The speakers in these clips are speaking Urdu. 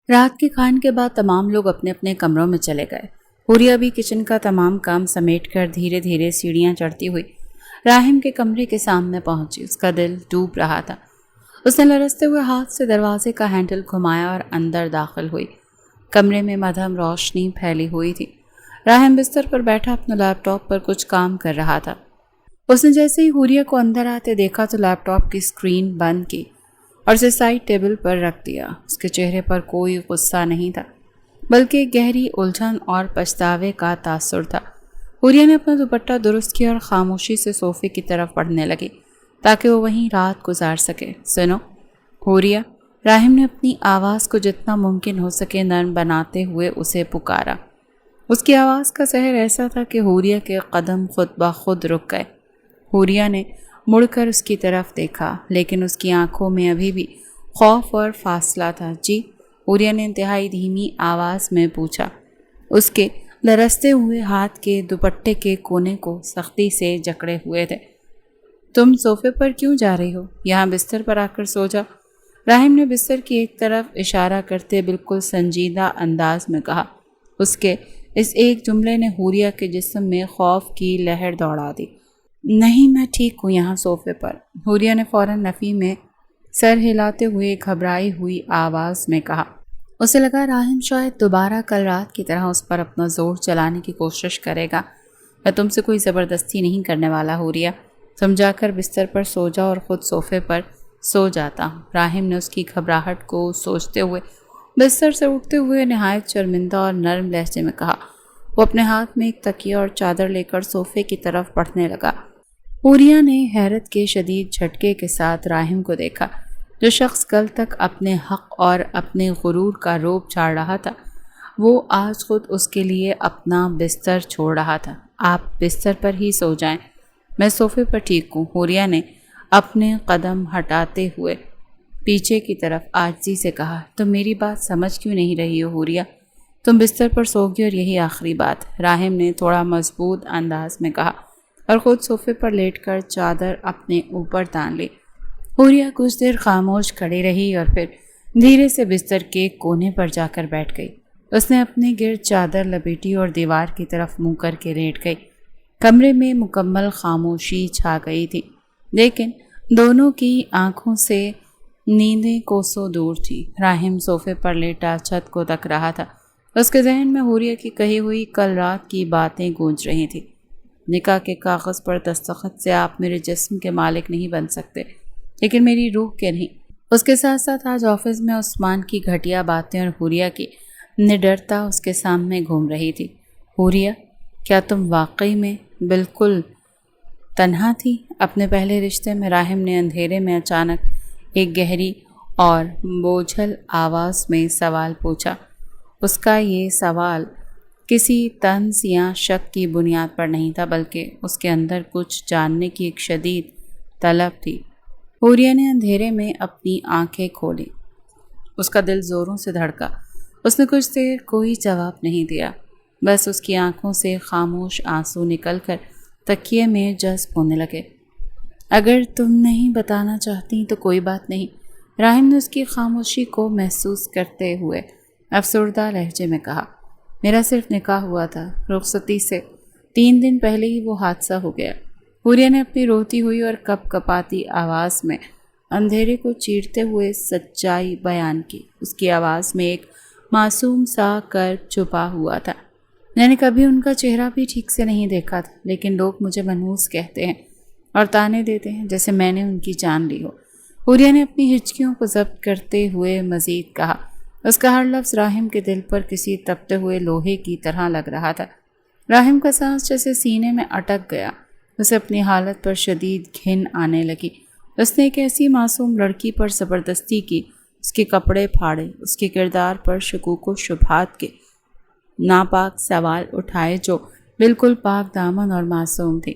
رات کے کھانے کے بعد تمام لوگ اپنے اپنے کمروں میں چلے گئے۔ حوریہ بھی کچن کا تمام کام سمیٹ کر دھیرے دھیرے سیڑھیاں چڑھتی ہوئی راہم کے کمرے کے سامنے پہنچی۔ اس کا دل ڈوب رہا تھا۔ اس نے لرزتے ہوئے ہاتھ سے دروازے کا ہینڈل گھمایا اور اندر داخل ہوئی۔ کمرے میں مدھم روشنی پھیلی ہوئی تھی۔ راہم بستر پر بیٹھا اپنے لیپ ٹاپ پر کچھ کام کر رہا تھا۔ اس نے جیسے ہی حوریہ کو اندر آتے دیکھا تو لیپ ٹاپ کی اسکرین بند کی اور اسے سائڈ ٹیبل پر رکھ دیا۔ اس کے چہرے پر کوئی غصہ نہیں تھا بلکہ گہری الجھن اور پچھتاوے کا تاثر تھا۔ حوریہ نے اپنا دوپٹہ درست کیا اور خاموشی سے صوفے کی طرف بڑھنے لگی تاکہ وہ وہیں رات گزار سکے۔ سنو حوریہ، راہم نے اپنی آواز کو جتنا ممکن ہو سکے نرم بناتے ہوئے اسے پکارا۔ اس کی آواز کا سحر ایسا تھا کہ حوریہ کے قدم خود بخود رک گئے۔ حوریہ نے مڑ کر اس کی طرف دیکھا لیکن اس کی آنکھوں میں ابھی بھی خوف اور فاصلہ تھا۔ جی؟ حوریہ نے انتہائی دھیمی آواز میں پوچھا۔ اس کے لرزتے ہوئے ہاتھ کے دوپٹے کے کونے کو سختی سے جکڑے ہوئے تھے۔ تم صوفے پر کیوں جا رہی ہو؟ یہاں بستر پر آ کر سو جا۔ راہم نے بستر کی ایک طرف اشارہ کرتے بالکل سنجیدہ انداز میں کہا۔ اس کے اس ایک جملے نے حوریہ کے جسم میں خوف کی لہر دوڑا دی۔ نہیں، میں ٹھیک ہوں یہاں صوفے پر، حوریہ نے فوراً نفی میں سر ہلاتے ہوئے گھبرائی ہوئی آواز میں کہا۔ اسے لگا راہم شاید دوبارہ کل رات کی طرح اس پر اپنا زور چلانے کی کوشش کرے گا۔ میں تم سے کوئی زبردستی نہیں کرنے والا حوریہ، تم جا کر بستر پر سو جاؤ اور خود صوفے پر سو جاتا ہوں۔ راہم نے اس کی گھبراہٹ کو سوچتے ہوئے بستر سے اٹھتے ہوئے نہایت شرمندہ اور نرم لہجے میں کہا۔ وہ اپنے ہاتھ میں ایک تکیہ اور چادر لے کر صوفے کی طرف بڑھنے لگا۔ حوریہ نے حیرت کے شدید جھٹکے کے ساتھ راہم کو دیکھا۔ جو شخص کل تک اپنے حق اور اپنے غرور کا روب جھاڑ رہا تھا وہ آج خود اس کے لیے اپنا بستر چھوڑ رہا تھا۔ آپ بستر پر ہی سو جائیں، میں صوفے پر ٹھیک ہوں، حوریہ نے اپنے قدم ہٹاتے ہوئے پیچھے کی طرف عاجزی سے کہا۔ تم میری بات سمجھ کیوں نہیں رہی ہو حوریہ؟ تم بستر پر سوگی اور یہی آخری بات، راہم نے تھوڑا مضبوط انداز میں کہا اور خود صوفے پر لیٹ کر چادر اپنے اوپر تان لی۔ حوریہ کچھ دیر خاموش کھڑی رہی اور پھر دھیرے سے بستر کے کونے پر جا کر بیٹھ گئی۔ اس نے اپنے گرد چادر لپیٹی اور دیوار کی طرف منہ کر کے لیٹ گئی۔ کمرے میں مکمل خاموشی چھا گئی تھی لیکن دونوں کی آنکھوں سے نیندیں کوسوں دور تھی۔ راہم صوفے پر لیٹا چھت کو تک رہا تھا۔ اس کے ذہن میں حوریہ کی کہی ہوئی کل رات کی باتیں گونج رہی تھیں۔ نکاح کے کاغذ پر دستخط سے آپ میرے جسم کے مالک نہیں بن سکتے لیکن میری روح کے نہیں۔ اس کے ساتھ ساتھ آج آفس میں عثمان کی گھٹیا باتیں اور حوریہ کی نڈرتا اس کے سامنے گھوم رہی تھی۔ حوریہ، کیا تم واقعی میں بالکل تنہا تھی اپنے پہلے رشتے میں؟ راہم نے اندھیرے میں اچانک ایک گہری اور بوجھل آواز میں سوال پوچھا۔ اس کا یہ سوال کسی طنز یا شک کی بنیاد پر نہیں تھا بلکہ اس کے اندر کچھ جاننے کی ایک شدید طلب تھی۔ حوریہ نے اندھیرے میں اپنی آنکھیں کھولی۔ اس کا دل زوروں سے دھڑکا۔ اس نے کچھ دیر کوئی جواب نہیں دیا، بس اس کی آنکھوں سے خاموش آنسو نکل کر تکیے میں جذب ہونے لگے۔ اگر تم نہیں بتانا چاہتی تو کوئی بات نہیں، راہم نے اس کی خاموشی کو محسوس کرتے ہوئے افسردہ لہجے میں کہا۔ میرا صرف نکاح ہوا تھا، رخصتی سے 3 دن پہلے ہی وہ حادثہ ہو گیا۔ حوریہ نے اپنی روتی ہوئی اور کپ کپاتی آواز میں اندھیرے کو چیرتے ہوئے سچائی بیان کی۔ اس کی آواز میں ایک معصوم سا کرب چھپا ہوا تھا۔ میں نے کبھی ان کا چہرہ بھی ٹھیک سے نہیں دیکھا تھا لیکن لوگ مجھے منحوس کہتے ہیں اور تانے دیتے ہیں جیسے میں نے ان کی جان لی ہو۔ حوریہ نے اپنی ہچکیوں کو ضبط کرتے ہوئے مزید کہا۔ اس کا ہر لفظ راہم کے دل پر کسی تپتے ہوئے لوہے کی طرح لگ رہا تھا۔ راہم کا سانس جیسے سینے میں اٹک گیا۔ اسے اپنی حالت پر شدید گھن آنے لگی۔ اس نے ایک ایسی معصوم لڑکی پر زبردستی کی، اس کے کپڑے پھاڑے، اس کے کردار پر شکوک و شبہات کے ناپاک سوال اٹھائے جو بالکل پاک دامن اور معصوم تھی۔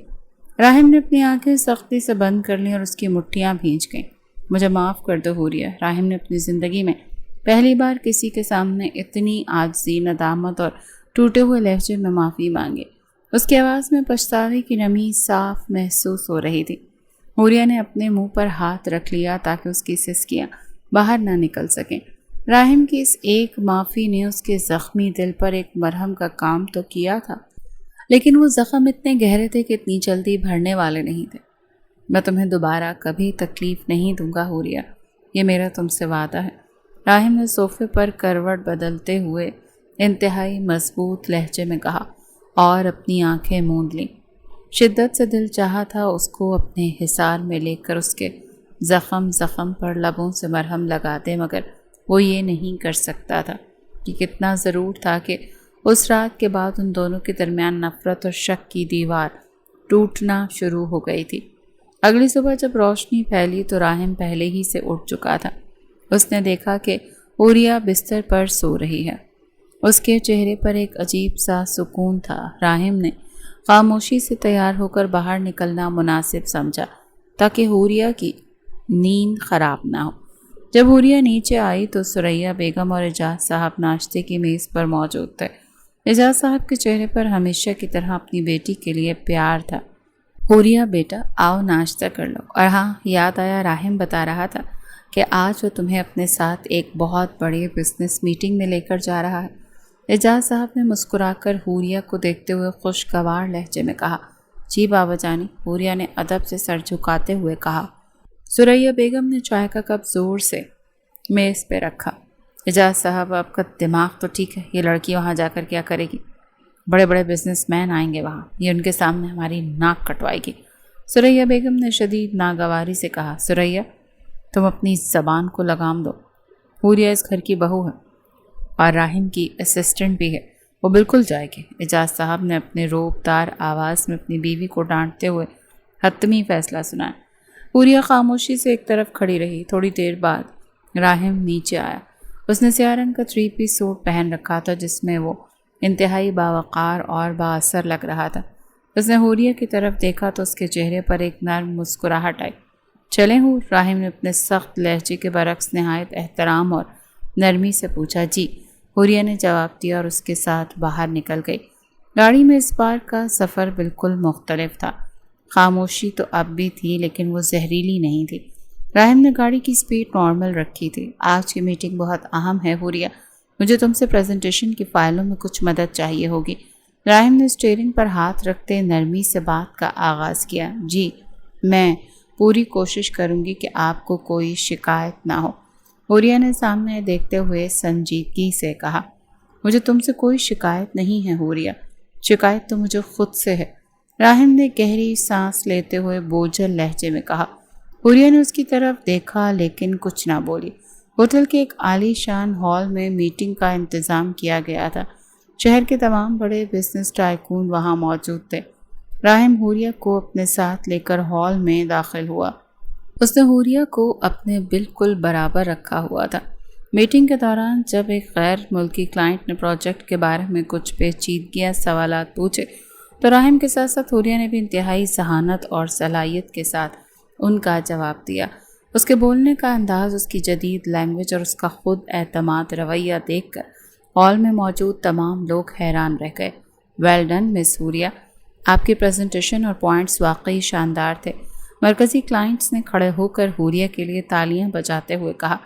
راہم نے اپنی آنکھیں سختی سے بند کر لیں اور اس کی مٹھیاں بھیج گئیں۔ مجھے معاف کر دو حوریہ، راہم نے اپنی زندگی میں پہلی بار کسی کے سامنے اتنی عاجزی، ندامت اور ٹوٹے ہوئے لہجے میں معافی مانگی۔ اس کی آواز میں پچھتاوے کی نمی صاف محسوس ہو رہی تھی۔ حوریہ نے اپنے منہ پر ہاتھ رکھ لیا تاکہ اس کی سسکیاں باہر نہ نکل سکیں۔ راہم کی اس ایک معافی نے اس کے زخمی دل پر ایک مرہم کا کام تو کیا تھا، لیکن وہ زخم اتنے گہرے تھے کہ اتنی جلدی بھرنے والے نہیں تھے۔ میں تمہیں دوبارہ کبھی تکلیف نہیں دوں گا حوریہ، یہ میرا تم سے وعدہ ہے، راہم نے صوفے پر کروٹ بدلتے ہوئے انتہائی مضبوط لہجے میں کہا اور اپنی آنکھیں موند لیں۔ شدت سے دل چاہا تھا اس کو اپنے حصار میں لے کر اس کے زخم پر لبوں سے مرہم لگا دے، مگر وہ یہ نہیں کر سکتا تھا کہ کتنا ضرور تھا کہ اس رات کے بعد ان دونوں کے درمیان نفرت اور شک کی دیوار ٹوٹنا شروع ہو گئی تھی۔ اگلی صبح جب روشنی پھیلی تو راہم پہلے ہی سے اٹھ چکا تھا۔ اس نے دیکھا کہ حوریہ بستر پر سو رہی ہے۔ اس کے چہرے پر ایک عجیب سا سکون تھا۔ راہم نے خاموشی سے تیار ہو کر باہر نکلنا مناسب سمجھا تاکہ حوریہ کی نیند خراب نہ ہو۔ جب حوریہ نیچے آئی تو ثریا بیگم اور اعجاز صاحب ناشتے کی میز پر موجود تھے۔ اعجاز صاحب کے چہرے پر ہمیشہ کی طرح اپنی بیٹی کے لیے پیار تھا۔ حوریہ بیٹا آؤ ناشتہ کر لو، اور ہاں یاد آیا راہم بتا رہا تھا کہ آج وہ تمہیں اپنے ساتھ ایک بہت بڑی بزنس میٹنگ میں لے کر جا رہا ہے۔ اعجاز صاحب نے مسکرا کر حوریہ کو دیکھتے ہوئے خوشگوار لہجے میں کہا، جی بابا جانی، حوریہ نے ادب سے سر جھکاتے ہوئے کہا۔ ثریا بیگم نے چائے کا کپ زور سے میز پہ رکھا۔ اعجاز صاحب آپ کا دماغ تو ٹھیک ہے، یہ لڑکی وہاں جا کر کیا کرے گی؟ بڑے بڑے بزنس مین آئیں گے وہاں، یہ ان کے سامنے ہماری ناک کٹوائے گی۔ ثریا بیگم نے شدید ناگواری سے کہا، ثریا تم اپنی زبان کو لگام دو، حوریہ اس گھر کی بہو ہے اور راہم کی اسسٹنٹ بھی ہے، وہ بالکل جائے گی۔ اعجاز صاحب نے اپنے روب دار آواز میں اپنی بیوی کو ڈانٹتے ہوئے حتمی فیصلہ سنایا۔ حوریہ خاموشی سے ایک طرف کھڑی رہی۔ تھوڑی دیر بعد راہم نیچے آیا۔ اس نے سیاہ رنگ کا 3 پیس سوٹ پہن رکھا تھا جس میں وہ انتہائی باوقار اور با اثر لگ رہا تھا۔ اس نے حوریہ کی طرف دیکھا تو اس کے چہرے پر ایک نرم مسکراہٹ آئی۔ چلیں حور، راہم نے اپنے سخت لہجے کے برعکس نہایت احترام اور نرمی سے پوچھا۔ جی، حوریہ نے جواب دیا اور اس کے ساتھ باہر نکل گئی۔ گاڑی میں اس بار کا سفر بالکل مختلف تھا۔ خاموشی تو اب بھی تھی لیکن وہ زہریلی نہیں تھی۔ راہم نے گاڑی کی سپیڈ نارمل رکھی تھی۔ آج کی میٹنگ بہت اہم ہے حوریہ، مجھے تم سے پریزنٹیشن کی فائلوں میں کچھ مدد چاہیے ہوگی۔ راہم نے اسٹیئرنگ پر ہاتھ رکھتے نرمی سے بات کا آغاز کیا۔ جی، میں پوری کوشش کروں گی کہ آپ کو کوئی شکایت نہ ہو، حوریہ نے سامنے دیکھتے ہوئے سنجیدگی سے کہا۔ مجھے تم سے کوئی شکایت نہیں ہے حوریہ، شکایت تو مجھے خود سے ہے، راہم نے گہری سانس لیتے ہوئے بوجھل لہجے میں کہا۔ حوریہ نے اس کی طرف دیکھا لیکن کچھ نہ بولی۔ ہوٹل کے ایک عالی شان ہال میں میٹنگ کا انتظام کیا گیا تھا۔ شہر کے تمام بڑے بزنس ٹائکون وہاں موجود تھے۔ راہم حوریہ کو اپنے ساتھ لے کر ہال میں داخل ہوا۔ اس نے حوریہ کو اپنے بالکل برابر رکھا ہوا تھا۔ میٹنگ کے دوران جب ایک غیر ملکی کلائنٹ نے پروجیکٹ کے بارے میں کچھ پیچیدگیاں سوالات پوچھے تو راہم کے ساتھ ساتھ حوریہ نے بھی انتہائی ذہانت اور صلاحیت کے ساتھ ان کا جواب دیا۔ اس کے بولنے کا انداز، اس کی جدید لینگویج اور اس کا خود اعتماد رویہ دیکھ کر ہال میں موجود تمام لوگ حیران رہ گئے۔ ویل ڈن مس حوریہ، آپ کی پریزنٹیشن اور پوائنٹس واقعی شاندار تھے، مرکزی کلائنٹس نے کھڑے ہو کر حوریہ کے لیے تالیاں بجاتے ہوئے کہا۔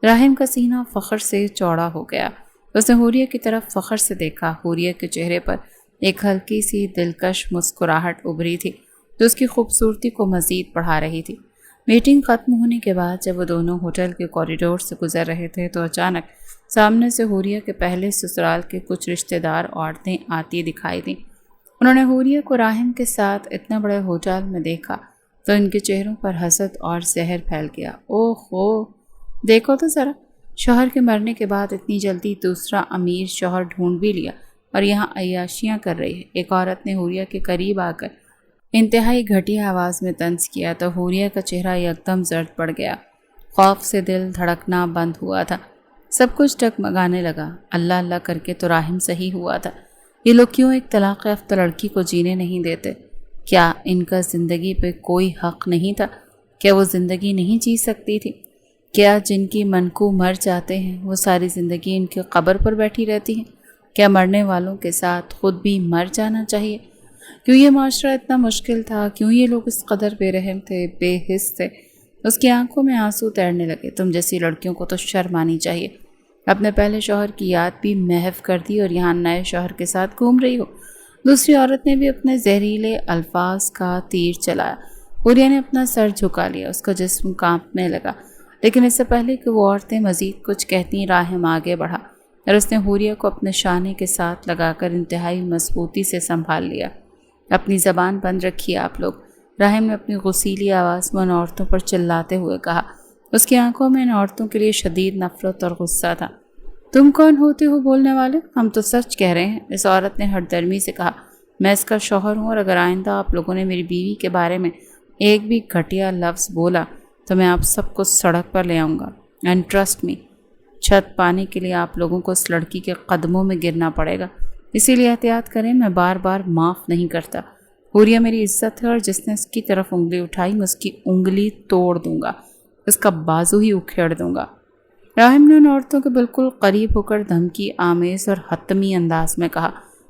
راہم کا سینہ فخر سے چوڑا ہو گیا۔ اس نے حوریہ کی طرف فخر سے دیکھا۔ حوریہ کے چہرے پر ایک ہلکی سی دلکش مسکراہٹ ابھری تھی جو اس کی خوبصورتی کو مزید بڑھا رہی تھی۔ میٹنگ ختم ہونے کے بعد جب وہ دونوں ہوٹل کے کوریڈور سے گزر رہے تھے تو اچانک سامنے سے حوریہ کے پہلے سسرال کے کچھ رشتہ دار عورتیں آتی دکھائی دیں۔ انہوں نے حوریہ کو راہم کے ساتھ اتنے بڑے ہوٹل میں دیکھا تو ان کے چہروں پر حسد اور زہر پھیل گیا۔ اوہ ہو، دیکھو تو ذرا، شوہر کے مرنے کے بعد اتنی جلدی دوسرا امیر شوہر ڈھونڈ بھی لیا اور یہاں عیاشیاں کر رہی ہے۔ ایک عورت نے حوریہ کے قریب آ کر انتہائی گھٹیا آواز میں طنز کیا تو حوریہ کا چہرہ یکدم زرد پڑ گیا۔ خوف سے دل دھڑکنا بند ہوا تھا۔ سب کچھ ڈگمگانے لگا۔ اللہ اللہ کر کے تو راہم صحیح ہوا تھا۔ یہ لوگ کیوں ایک طلاق یافتہ لڑکی کو جینے نہیں دیتے؟ کیا ان کا زندگی پہ کوئی حق نہیں تھا؟ کیا وہ زندگی نہیں جی سکتی تھی؟ کیا جن کی منقو مر جاتے ہیں وہ ساری زندگی ان کی قبر پر بیٹھی رہتی ہیں؟ کیا مرنے والوں کے ساتھ خود بھی مر جانا چاہیے؟ کیوں یہ معاشرہ اتنا مشکل تھا؟ کیوں یہ لوگ اس قدر بے رحم تھے، بے حس تھے؟ اس کی آنکھوں میں آنسو تیرنے لگے۔ تم جیسی لڑکیوں کو تو شرم آنی چاہیے، اپنے پہلے شوہر کی یاد بھی محو کر دی اور یہاں نئے شوہر کے ساتھ گھوم رہی ہو۔ دوسری عورت نے بھی اپنے زہریلے الفاظ کا تیر چلایا۔ حوریہ نے اپنا سر جھکا لیا، اس کا جسم کانپنے لگا، لیکن اس سے پہلے کہ وہ عورتیں مزید کچھ کہتیں راہم آگے بڑھا اور اس نے حوریہ کو اپنے شانے کے ساتھ لگا کر انتہائی مضبوطی سے سنبھال لیا۔ اپنی زبان بند رکھیے آپ لوگ، راہم نے اپنی غصیلی آواز میں ان عورتوں پر چلاتے ہوئے کہا۔ اس کی آنکھوں میں ان عورتوں کے لیے شدید نفرت اور غصہ تھا۔ تم کون ہوتے ہو بولنے والے؟ ہم تو سچ کہہ رہے ہیں، اس عورت نے ہٹ درمی سے کہا۔ میں اس کا شوہر ہوں اور اگر آئندہ آپ لوگوں نے میری بیوی کے بارے میں ایک بھی گھٹیا لفظ بولا تو میں آپ سب کو سڑک پر لے آؤں گا۔ اینڈ ٹرسٹ می، چھت پانے کے لیے آپ لوگوں کو اس لڑکی کے قدموں میں گرنا پڑے گا، اسی لیے احتیاط کریں، میں بار بار معاف نہیں کرتا۔ حوریہ میری عزت ہے اور جس نے اس کی طرف انگلی اٹھائی میں اس کی انگلی توڑ دوں گا، اس کا بازو ہی اکھیڑ دوں گا۔ راہم نے ان عورتوں کے بالکل قریب ہو کر دھمکی آمیز اور حتمی انداز میں کہا۔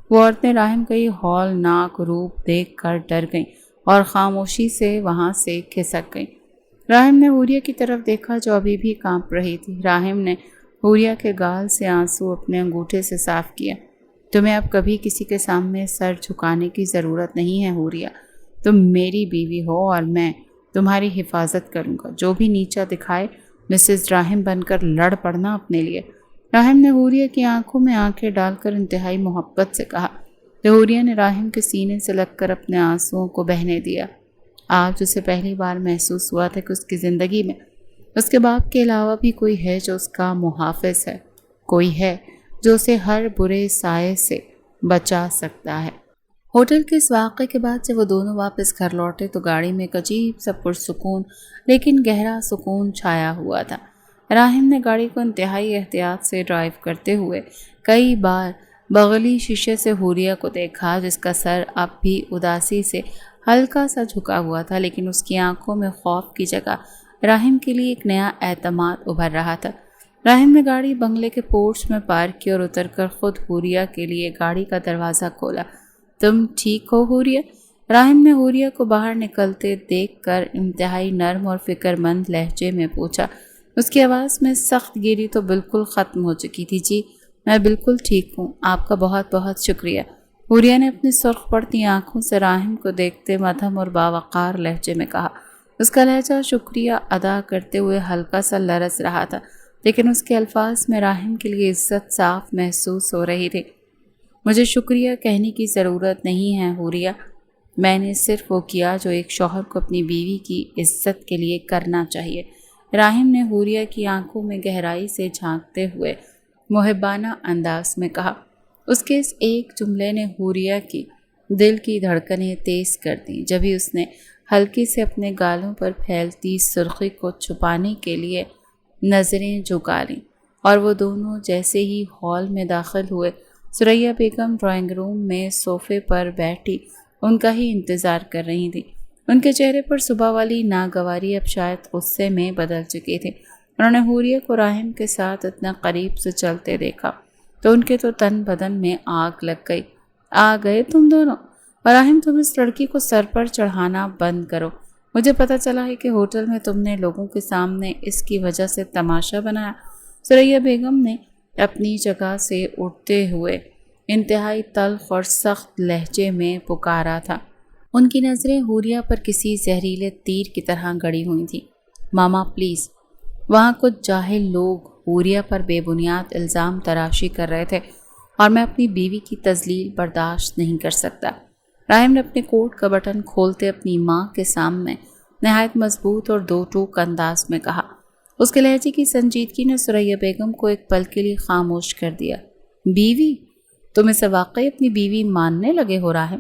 وہ عورتیں راہم کا یہ ہولناک روپ دیکھ کر ڈر گئیں اور خاموشی سے وہاں سے کھسک گئیں۔ راہم نے حوریہ کی طرف دیکھا جو ابھی بھی کانپ رہی تھی۔ راہم نے حوریہ کے گال سے آنسو اپنے انگوٹھے سے صاف کیا۔ تمہیں اب کبھی کسی کے سامنے سر جھکانے کی ضرورت نہیں ہے حوریہ، تم میری بیوی ہو اور میں تمہاری حفاظت کروں گا، جو بھی نیچا دکھائے مسز راہم بن کر لڑ پڑنا اپنے لیے۔ راہم نے حوریہ کی آنکھوں میں آنکھیں ڈال کر انتہائی محبت سے کہا۔ حوریہ نے راہم کے سینے سے لگ کر اپنے آنسوؤں کو بہنے دیا۔ آج اسے پہلی بار محسوس ہوا تھا کہ اس کی زندگی میں اس کے باپ کے علاوہ بھی کوئی ہے جو اس کا محافظ ہے، کوئی ہے جو اسے ہر برے سائے سے بچا سکتا ہے۔ ہوٹل کے اس واقعے کے بعد جب وہ دونوں واپس گھر لوٹے تو گاڑی میں ایک عجیب سا پرسکون لیکن گہرا سکون چھایا ہوا تھا۔ راہم نے گاڑی کو انتہائی احتیاط سے ڈرائیو کرتے ہوئے کئی بار بغلی شیشے سے حوریہ کو دیکھا، جس کا سر اب بھی اداسی سے ہلکا سا جھکا ہوا تھا، لیکن اس کی آنکھوں میں خوف کی جگہ راہم کے لیے ایک نیا اعتماد ابھر رہا تھا۔ راہم نے گاڑی بنگلے کے پورچ میں پارک کی اور اتر کر خود حوریہ کے لیے گاڑی کا دروازہ کھولا۔ تم ٹھیک ہو حوریہ؟ راہم نے حوریہ کو باہر نکلتے دیکھ کر انتہائی نرم اور فکر مند لہجے میں پوچھا۔ اس کی آواز میں سخت گیری تو بالکل ختم ہو چکی تھی۔ جی میں بالکل ٹھیک ہوں، آپ کا بہت بہت شکریہ۔ حوریہ نے اپنی سرخ پڑتی آنکھوں سے راہم کو دیکھتے مدھم اور باوقار لہجے میں کہا۔ اس کا لہجہ شکریہ ادا کرتے ہوئے ہلکا سا لرز رہا تھا، لیکن اس کے الفاظ میں راہم کے لیے عزت صاف محسوس ہو رہی تھی۔ مجھے شکریہ کہنے کی ضرورت نہیں ہے حوریہ، میں نے صرف وہ کیا جو ایک شوہر کو اپنی بیوی کی عزت کے لیے کرنا چاہیے۔ راہم نے حوریہ کی آنکھوں میں گہرائی سے جھانکتے ہوئے محبانہ انداز میں کہا۔ اس کے اس ایک جملے نے حوریہ کی دل کی دھڑکنیں تیز کر دیں۔ جبھی اس نے ہلکی سے اپنے گالوں پر پھیلتی سرخی کو چھپانے کے لیے نظریں جھکا لیں اور وہ دونوں جیسے ہی ہال میں داخل ہوئے، ثریا بیگم ڈرائنگ روم میں صوفے پر بیٹھی ان کا ہی انتظار کر رہی تھی۔ ان کے چہرے پر صبح والی ناگواری اب شاید غصے میں بدل چکی تھی۔ انہوں نے حوریہ کو راہم کے ساتھ اتنا قریب سے چلتے دیکھا تو ان کے تو تن بدن میں آگ لگ گئی۔ آ گئے تم دونوں؟ راہم تم اس لڑکی کو سر پر چڑھانا بند کرو۔ مجھے پتہ چلا ہے کہ ہوٹل میں تم نے لوگوں کے سامنے اس کی وجہ سے تماشا بنایا۔ ثریا بیگم نے اپنی جگہ سے اٹھتے ہوئے انتہائی تلخ اور سخت لہجے میں پکارا تھا۔ ان کی نظریں حوریہ پر کسی زہریلے تیر کی طرح گڑی ہوئی تھیں۔ ماما پلیز۔ وہاں کچھ جاہل لوگ حوریہ پر بے بنیاد الزام تراشی کر رہے تھے اور میں اپنی بیوی کی تذلیل برداشت نہیں کر سکتا۔ راہم نے اپنے کوٹ کا بٹن کھولتے اپنی ماں کے سامنے نہایت مضبوط اور دو ٹوک انداز میں کہا۔ اس کے لہجے کی سنجیدگی نے ثریا بیگم کو ایک پل کے لیے خاموش کر دیا۔ بیوی؟ تم اسے واقعی اپنی بیوی ماننے لگے ہو راہم؟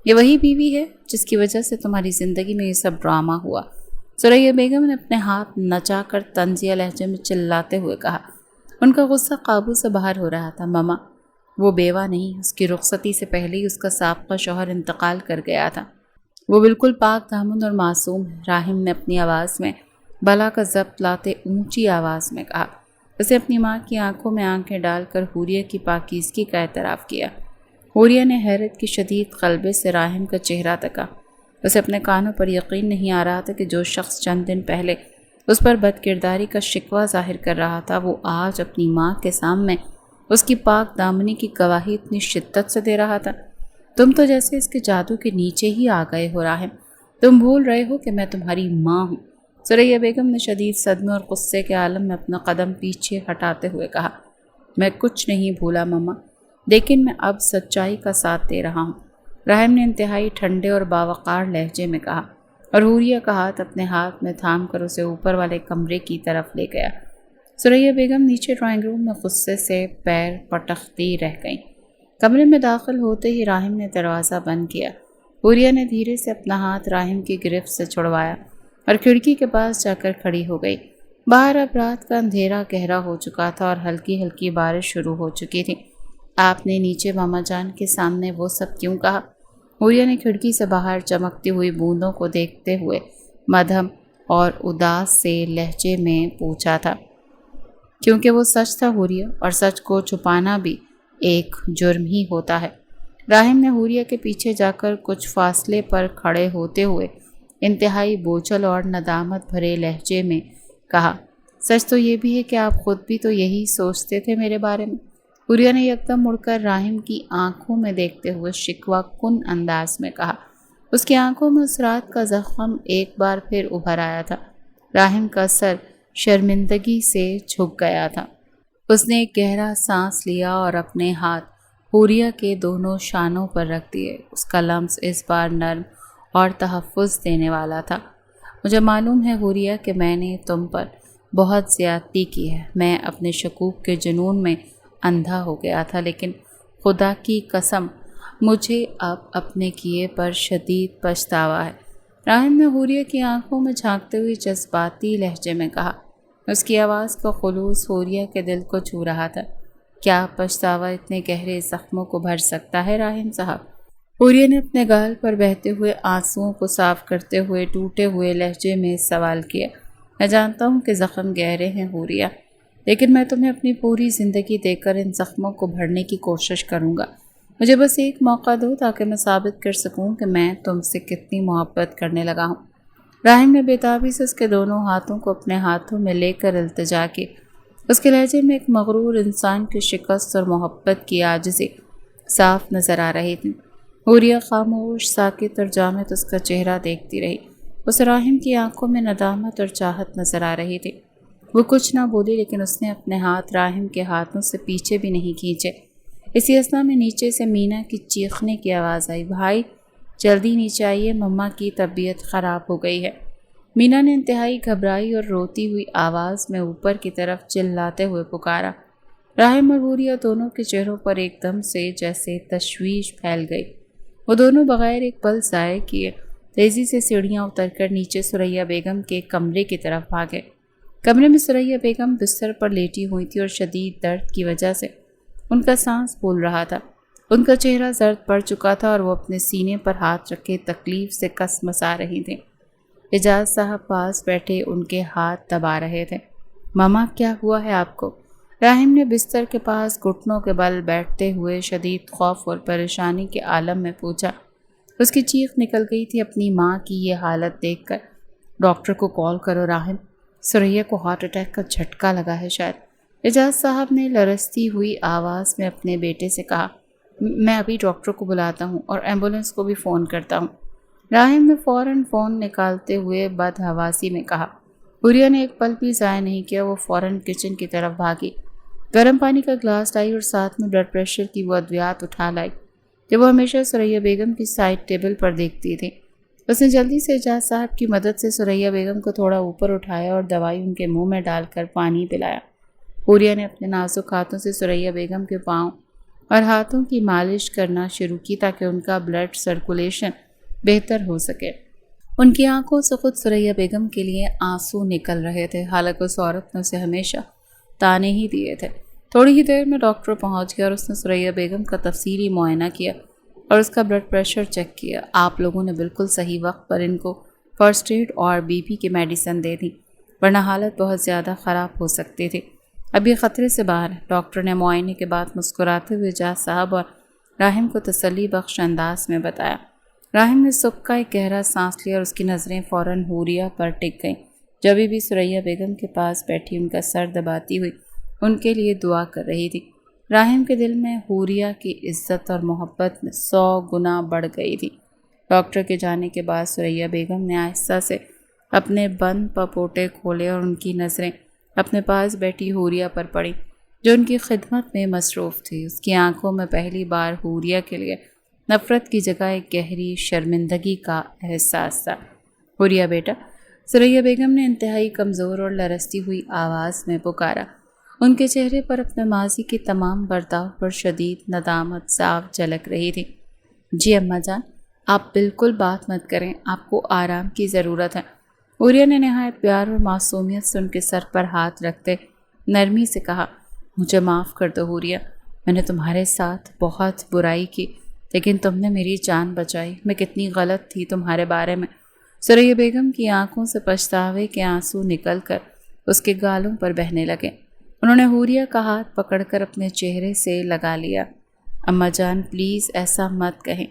یہ وہی بیوی ہے جس کی وجہ سے تمہاری زندگی میں یہ سب ڈرامہ ہوا؟ ثریا بیگم نے اپنے ہاتھ نچا کر طنزیہ لہجے میں چلاتے ہوئے کہا۔ ان کا غصہ قابو سے باہر ہو رہا تھا۔ ماما، وہ بیوہ نہیں، اس کی رخصتی سے پہلے ہی اس کا سابقہ شوہر انتقال کر گیا تھا۔ وہ بالکل پاک دامن اور معصوم ہے۔ راہم نے اپنی آواز میں بلا کا ضبط لاتے اونچی آواز میں کہا۔ اسے اپنی ماں کی آنکھوں میں آنکھیں ڈال کر حوریہ کی پاکیزگی کا اعتراف کیا۔ حوریہ نے حیرت کی شدید قلبے سے راہم کا چہرہ تکا۔ اسے اپنے کانوں پر یقین نہیں آ رہا تھا کہ جو شخص چند دن پہلے اس پر بد کرداری کا شکوہ ظاہر کر رہا تھا، وہ آج اپنی ماں کے سامنے اس کی پاک دامنی کی گواہی اتنی شدت سے دے رہا تھا۔ تم تو جیسے اس کے جادو کے نیچے ہی آ گئے ہو راہم، تم بھول رہے ہو کہ میں تمہاری ماں ہوں۔ ثریا بیگم نے شدید صدمے اور غصے کے عالم میں اپنا قدم پیچھے ہٹاتے ہوئے کہا، میں کچھ نہیں بھولا ماما، لیکن میں اب سچائی کا ساتھ دے رہا ہوں۔ راہم نے انتہائی ٹھنڈے اور باوقار لہجے میں کہا، اور حوریہ کا ہاتھ اپنے ہاتھ میں تھام کر اسے اوپر والے کمرے کی طرف لے گیا۔ ثریا بیگم نیچے ڈرائنگ روم میں غصے سے پیر پٹکتی رہ گئیں۔ کمرے میں داخل ہوتے ہی راہم نے دروازہ بند کیا۔ حوریہ نے دھیرے سے اپنا ہاتھ راہم کی گرفت سے چھڑوایا اور کھڑکی کے پاس جا کر کھڑی ہو گئی۔ باہر اب رات کا اندھیرا گہرا ہو چکا تھا اور ہلکی ہلکی بارش شروع ہو چکی تھی۔ آپ نے نیچے ماما جان کے سامنے وہ سب کیوں کہا؟ حوریہ نے کھڑکی سے باہر چمکتی ہوئی بوندوں کو دیکھتے ہوئے مدھم اور اداس سے لہجے میں پوچھا تھا۔ کیونکہ وہ سچ تھا حوریہ، اور سچ کو چھپانا بھی ایک جرم ہی ہوتا ہے۔ راہم نے حوریہ کے پیچھے جا کر کچھ فاصلے پر کھڑے ہوتے ہوئے انتہائی بوجھل اور ندامت بھرے لہجے میں کہا، سچ تو یہ بھی ہے کہ آپ خود بھی تو یہی سوچتے تھے میرے بارے میں۔ حوریہ نے یکدم مڑ کر راہم کی آنکھوں میں دیکھتے ہوئے شکوہ کن انداز میں کہا۔ اس کی آنکھوں میں اس رات کا زخم ایک بار پھر ابھر آیا تھا۔ راہم کا سر شرمندگی سے جھک گیا تھا۔ اس نے ایک گہرا سانس لیا اور اپنے ہاتھ حوریہ کے دونوں شانوں پر رکھ دیے۔ اس کا لمس اس بار نرم اور تحفظ دینے والا تھا۔ مجھے معلوم ہے حوریہ کہ میں نے تم پر بہت زیادتی کی ہے۔ میں اپنے شکوک کے جنون میں اندھا ہو گیا تھا، لیکن خدا کی قسم مجھے اب اپنے کیے پر شدید پچھتاوا ہے۔ راہم نے حوریہ کی آنکھوں میں جھانکتے ہوئے جذباتی لہجے میں کہا۔ اس کی آواز کا خلوص حوریہ کے دل کو چھو رہا تھا۔ کیا پچھتاوا اتنے گہرے زخموں کو بھر سکتا ہے راہم صاحب؟ حوریہ نے اپنے گال پر بہتے ہوئے آنسوؤں کو صاف کرتے ہوئے ٹوٹے ہوئے لہجے میں سوال کیا۔ میں جانتا ہوں کہ زخم گہرے ہیں حوریہ، لیکن میں تمہیں اپنی پوری زندگی دے کر ان زخموں کو بھرنے کی کوشش کروں گا۔ مجھے بس ایک موقع دو تاکہ میں ثابت کر سکوں کہ میں تم سے کتنی محبت کرنے لگا ہوں۔ راہم نے بےتابی سے اس کے دونوں ہاتھوں کو اپنے ہاتھوں میں لے کر التجا کی۔ اس کے لہجے میں ایک مغرور انسان کی شکست اور محبت کی عاجزی صاف نظر آ رہی تھی۔ حوریہ خاموش، ساکت اور جامد اس کا چہرہ دیکھتی رہی۔ اس راہم کی آنکھوں میں ندامت اور چاہت نظر آ رہی تھی۔ وہ کچھ نہ بولی، لیکن اس نے اپنے ہاتھ راہم کے ہاتھوں سے پیچھے بھی نہیں کھینچے۔ اسی اثنا میں نیچے سے مینا کی چیخنے کی آواز آئی، بھائی جلدی نیچے آئیے، مما کی طبیعت خراب ہو گئی ہے۔ مینا نے انتہائی گھبرائی اور روتی ہوئی آواز میں اوپر کی طرف چلاتے ہوئے پکارا۔ راہم اور حوریہ دونوں کے چہروں پر ایک دم سے جیسے تشویش پھیل گئی۔ وہ دونوں بغیر ایک پل ضائع کیے تیزی سے سیڑھیاں اتر کر نیچے ثریا بیگم کے کمرے کی طرف بھاگے۔ کمرے میں ثریا بیگم بستر پر لیٹی ہوئی تھی اور شدید درد کی وجہ سے ان کا سانس پھول رہا تھا۔ ان کا چہرہ زرد پڑ چکا تھا اور وہ اپنے سینے پر ہاتھ رکھے تکلیف سے کس مسا رہی تھیں۔ اعجاز صاحب پاس بیٹھے ان کے ہاتھ دبا رہے تھے۔ ماما کیا ہوا ہے آپ کو؟ راہم نے بستر کے پاس گھٹنوں کے بل بیٹھتے ہوئے شدید خوف اور پریشانی کے عالم میں پوچھا۔ اس کی چیخ نکل گئی تھی اپنی ماں کی یہ حالت دیکھ کر۔ ڈاکٹر کو کال کرو راہم، ثریا کو ہارٹ اٹیک کا جھٹکا لگا ہے شاید۔ اعجاز صاحب نے لرزتی ہوئی آواز میں اپنے بیٹے سے کہا۔ میں ابھی ڈاکٹر کو بلاتا ہوں اور ایمبولینس کو بھی فون کرتا ہوں۔ راہم نے فوراً فون نکالتے ہوئے بدحواسی میں کہا۔ حوریہ نے ایک پل بھی ضائع نہیں کیا، وہ فوراً کچن کی طرف بھاگی، گرم پانی کا گلاس لائی اور ساتھ میں بلڈ پریشر کی وہ ادویات اٹھا لائی جو وہ ہمیشہ ثریا بیگم کی سائڈ ٹیبل پر دیکھتی تھی۔ اس نے جلدی سے اعجاز صاحب کی مدد سے ثریا بیگم کو تھوڑا اوپر اٹھایا اور دوائی ان کے منہ میں ڈال کر پانی پلایا۔ حوریہ نے اپنے نازک ہاتھوں سے ثریا بیگم کے پاؤں اور ہاتھوں کی مالش کرنا شروع کی تاکہ ان کا بلڈ سرکولیشن بہتر ہو سکے۔ ان کی آنکھوں سے خود ثریا بیگم کے لیے آنسو نکل رہے تھے، حالانکہ اس عورت نے اسے ہمیشہ تانے ہی دیے تھے۔ تھوڑی ہی دیر میں ڈاکٹر پہنچ گیا اور اس نے ثریا بیگم کا تفصیلی معائنہ کیا اور اس کا بلڈ پریشر چیک کیا۔ آپ لوگوں نے بالکل صحیح وقت پر ان کو فرسٹ ایڈ اور بی پی کی میڈیسن دے دی، ورنہ حالت بہت زیادہ خراب ہو سکتی تھی۔ اب یہ خطرے سے باہر ہے، ڈاکٹر نے معائنے کے بعد مسکراتے ہوئے اعجاز صاحب اور راہم کو تسلی بخش انداز میں بتایا۔ راہم نے سکھ کا ایک گہرا سانس لیا اور اس کی نظریں فوراً حوریہ پر ٹک گئیں۔ جو ابھی بھی ثریا بیگم کے پاس بیٹھی ان کا سر دباتی ہوئی ان کے لیے دعا کر رہی تھی۔ راحم کے دل میں حوریہ کی عزت اور محبت میں 100 گنا بڑھ گئی تھی۔ ڈاکٹر کے جانے کے بعد ثریا بیگم نے آہستہ سے اپنے بند پپوٹے کھولے اور ان کی نظریں اپنے پاس بیٹھی حوریہ پر پڑیں جو ان کی خدمت میں مصروف تھی۔ اس کی آنکھوں میں پہلی بار حوریہ کے لیے نفرت کی جگہ ایک گہری شرمندگی کا احساس تھا۔ حوریہ بیٹا، ثریا بیگم نے انتہائی کمزور اور لرزتی ہوئی آواز میں پکارا۔ ان کے چہرے پر اپنے ماضی کی تمام برتاؤ پر شدید ندامت صاف جھلک رہی تھی۔ جی اماں جان، آپ بالکل بات مت کریں، آپ کو آرام کی ضرورت ہے۔ حوریہ نے نہایت پیار اور معصومیت سے ان کے سر پر ہاتھ رکھتے نرمی سے کہا، مجھے معاف کر دو حوریہ، میں نے تمہارے ساتھ بہت برائی کی لیکن تم نے میری جان بچائی۔ میں کتنی غلط تھی تمہارے بارے میں۔ ثریا بیگم کی آنکھوں سے پچھتاوے کے آنسو نکل کر اس کے گالوں پر بہنے لگے۔ انہوں نے حوریہ کا ہاتھ پکڑ کر اپنے چہرے سے لگا لیا۔ اماں جان پلیز ایسا مت کہیں،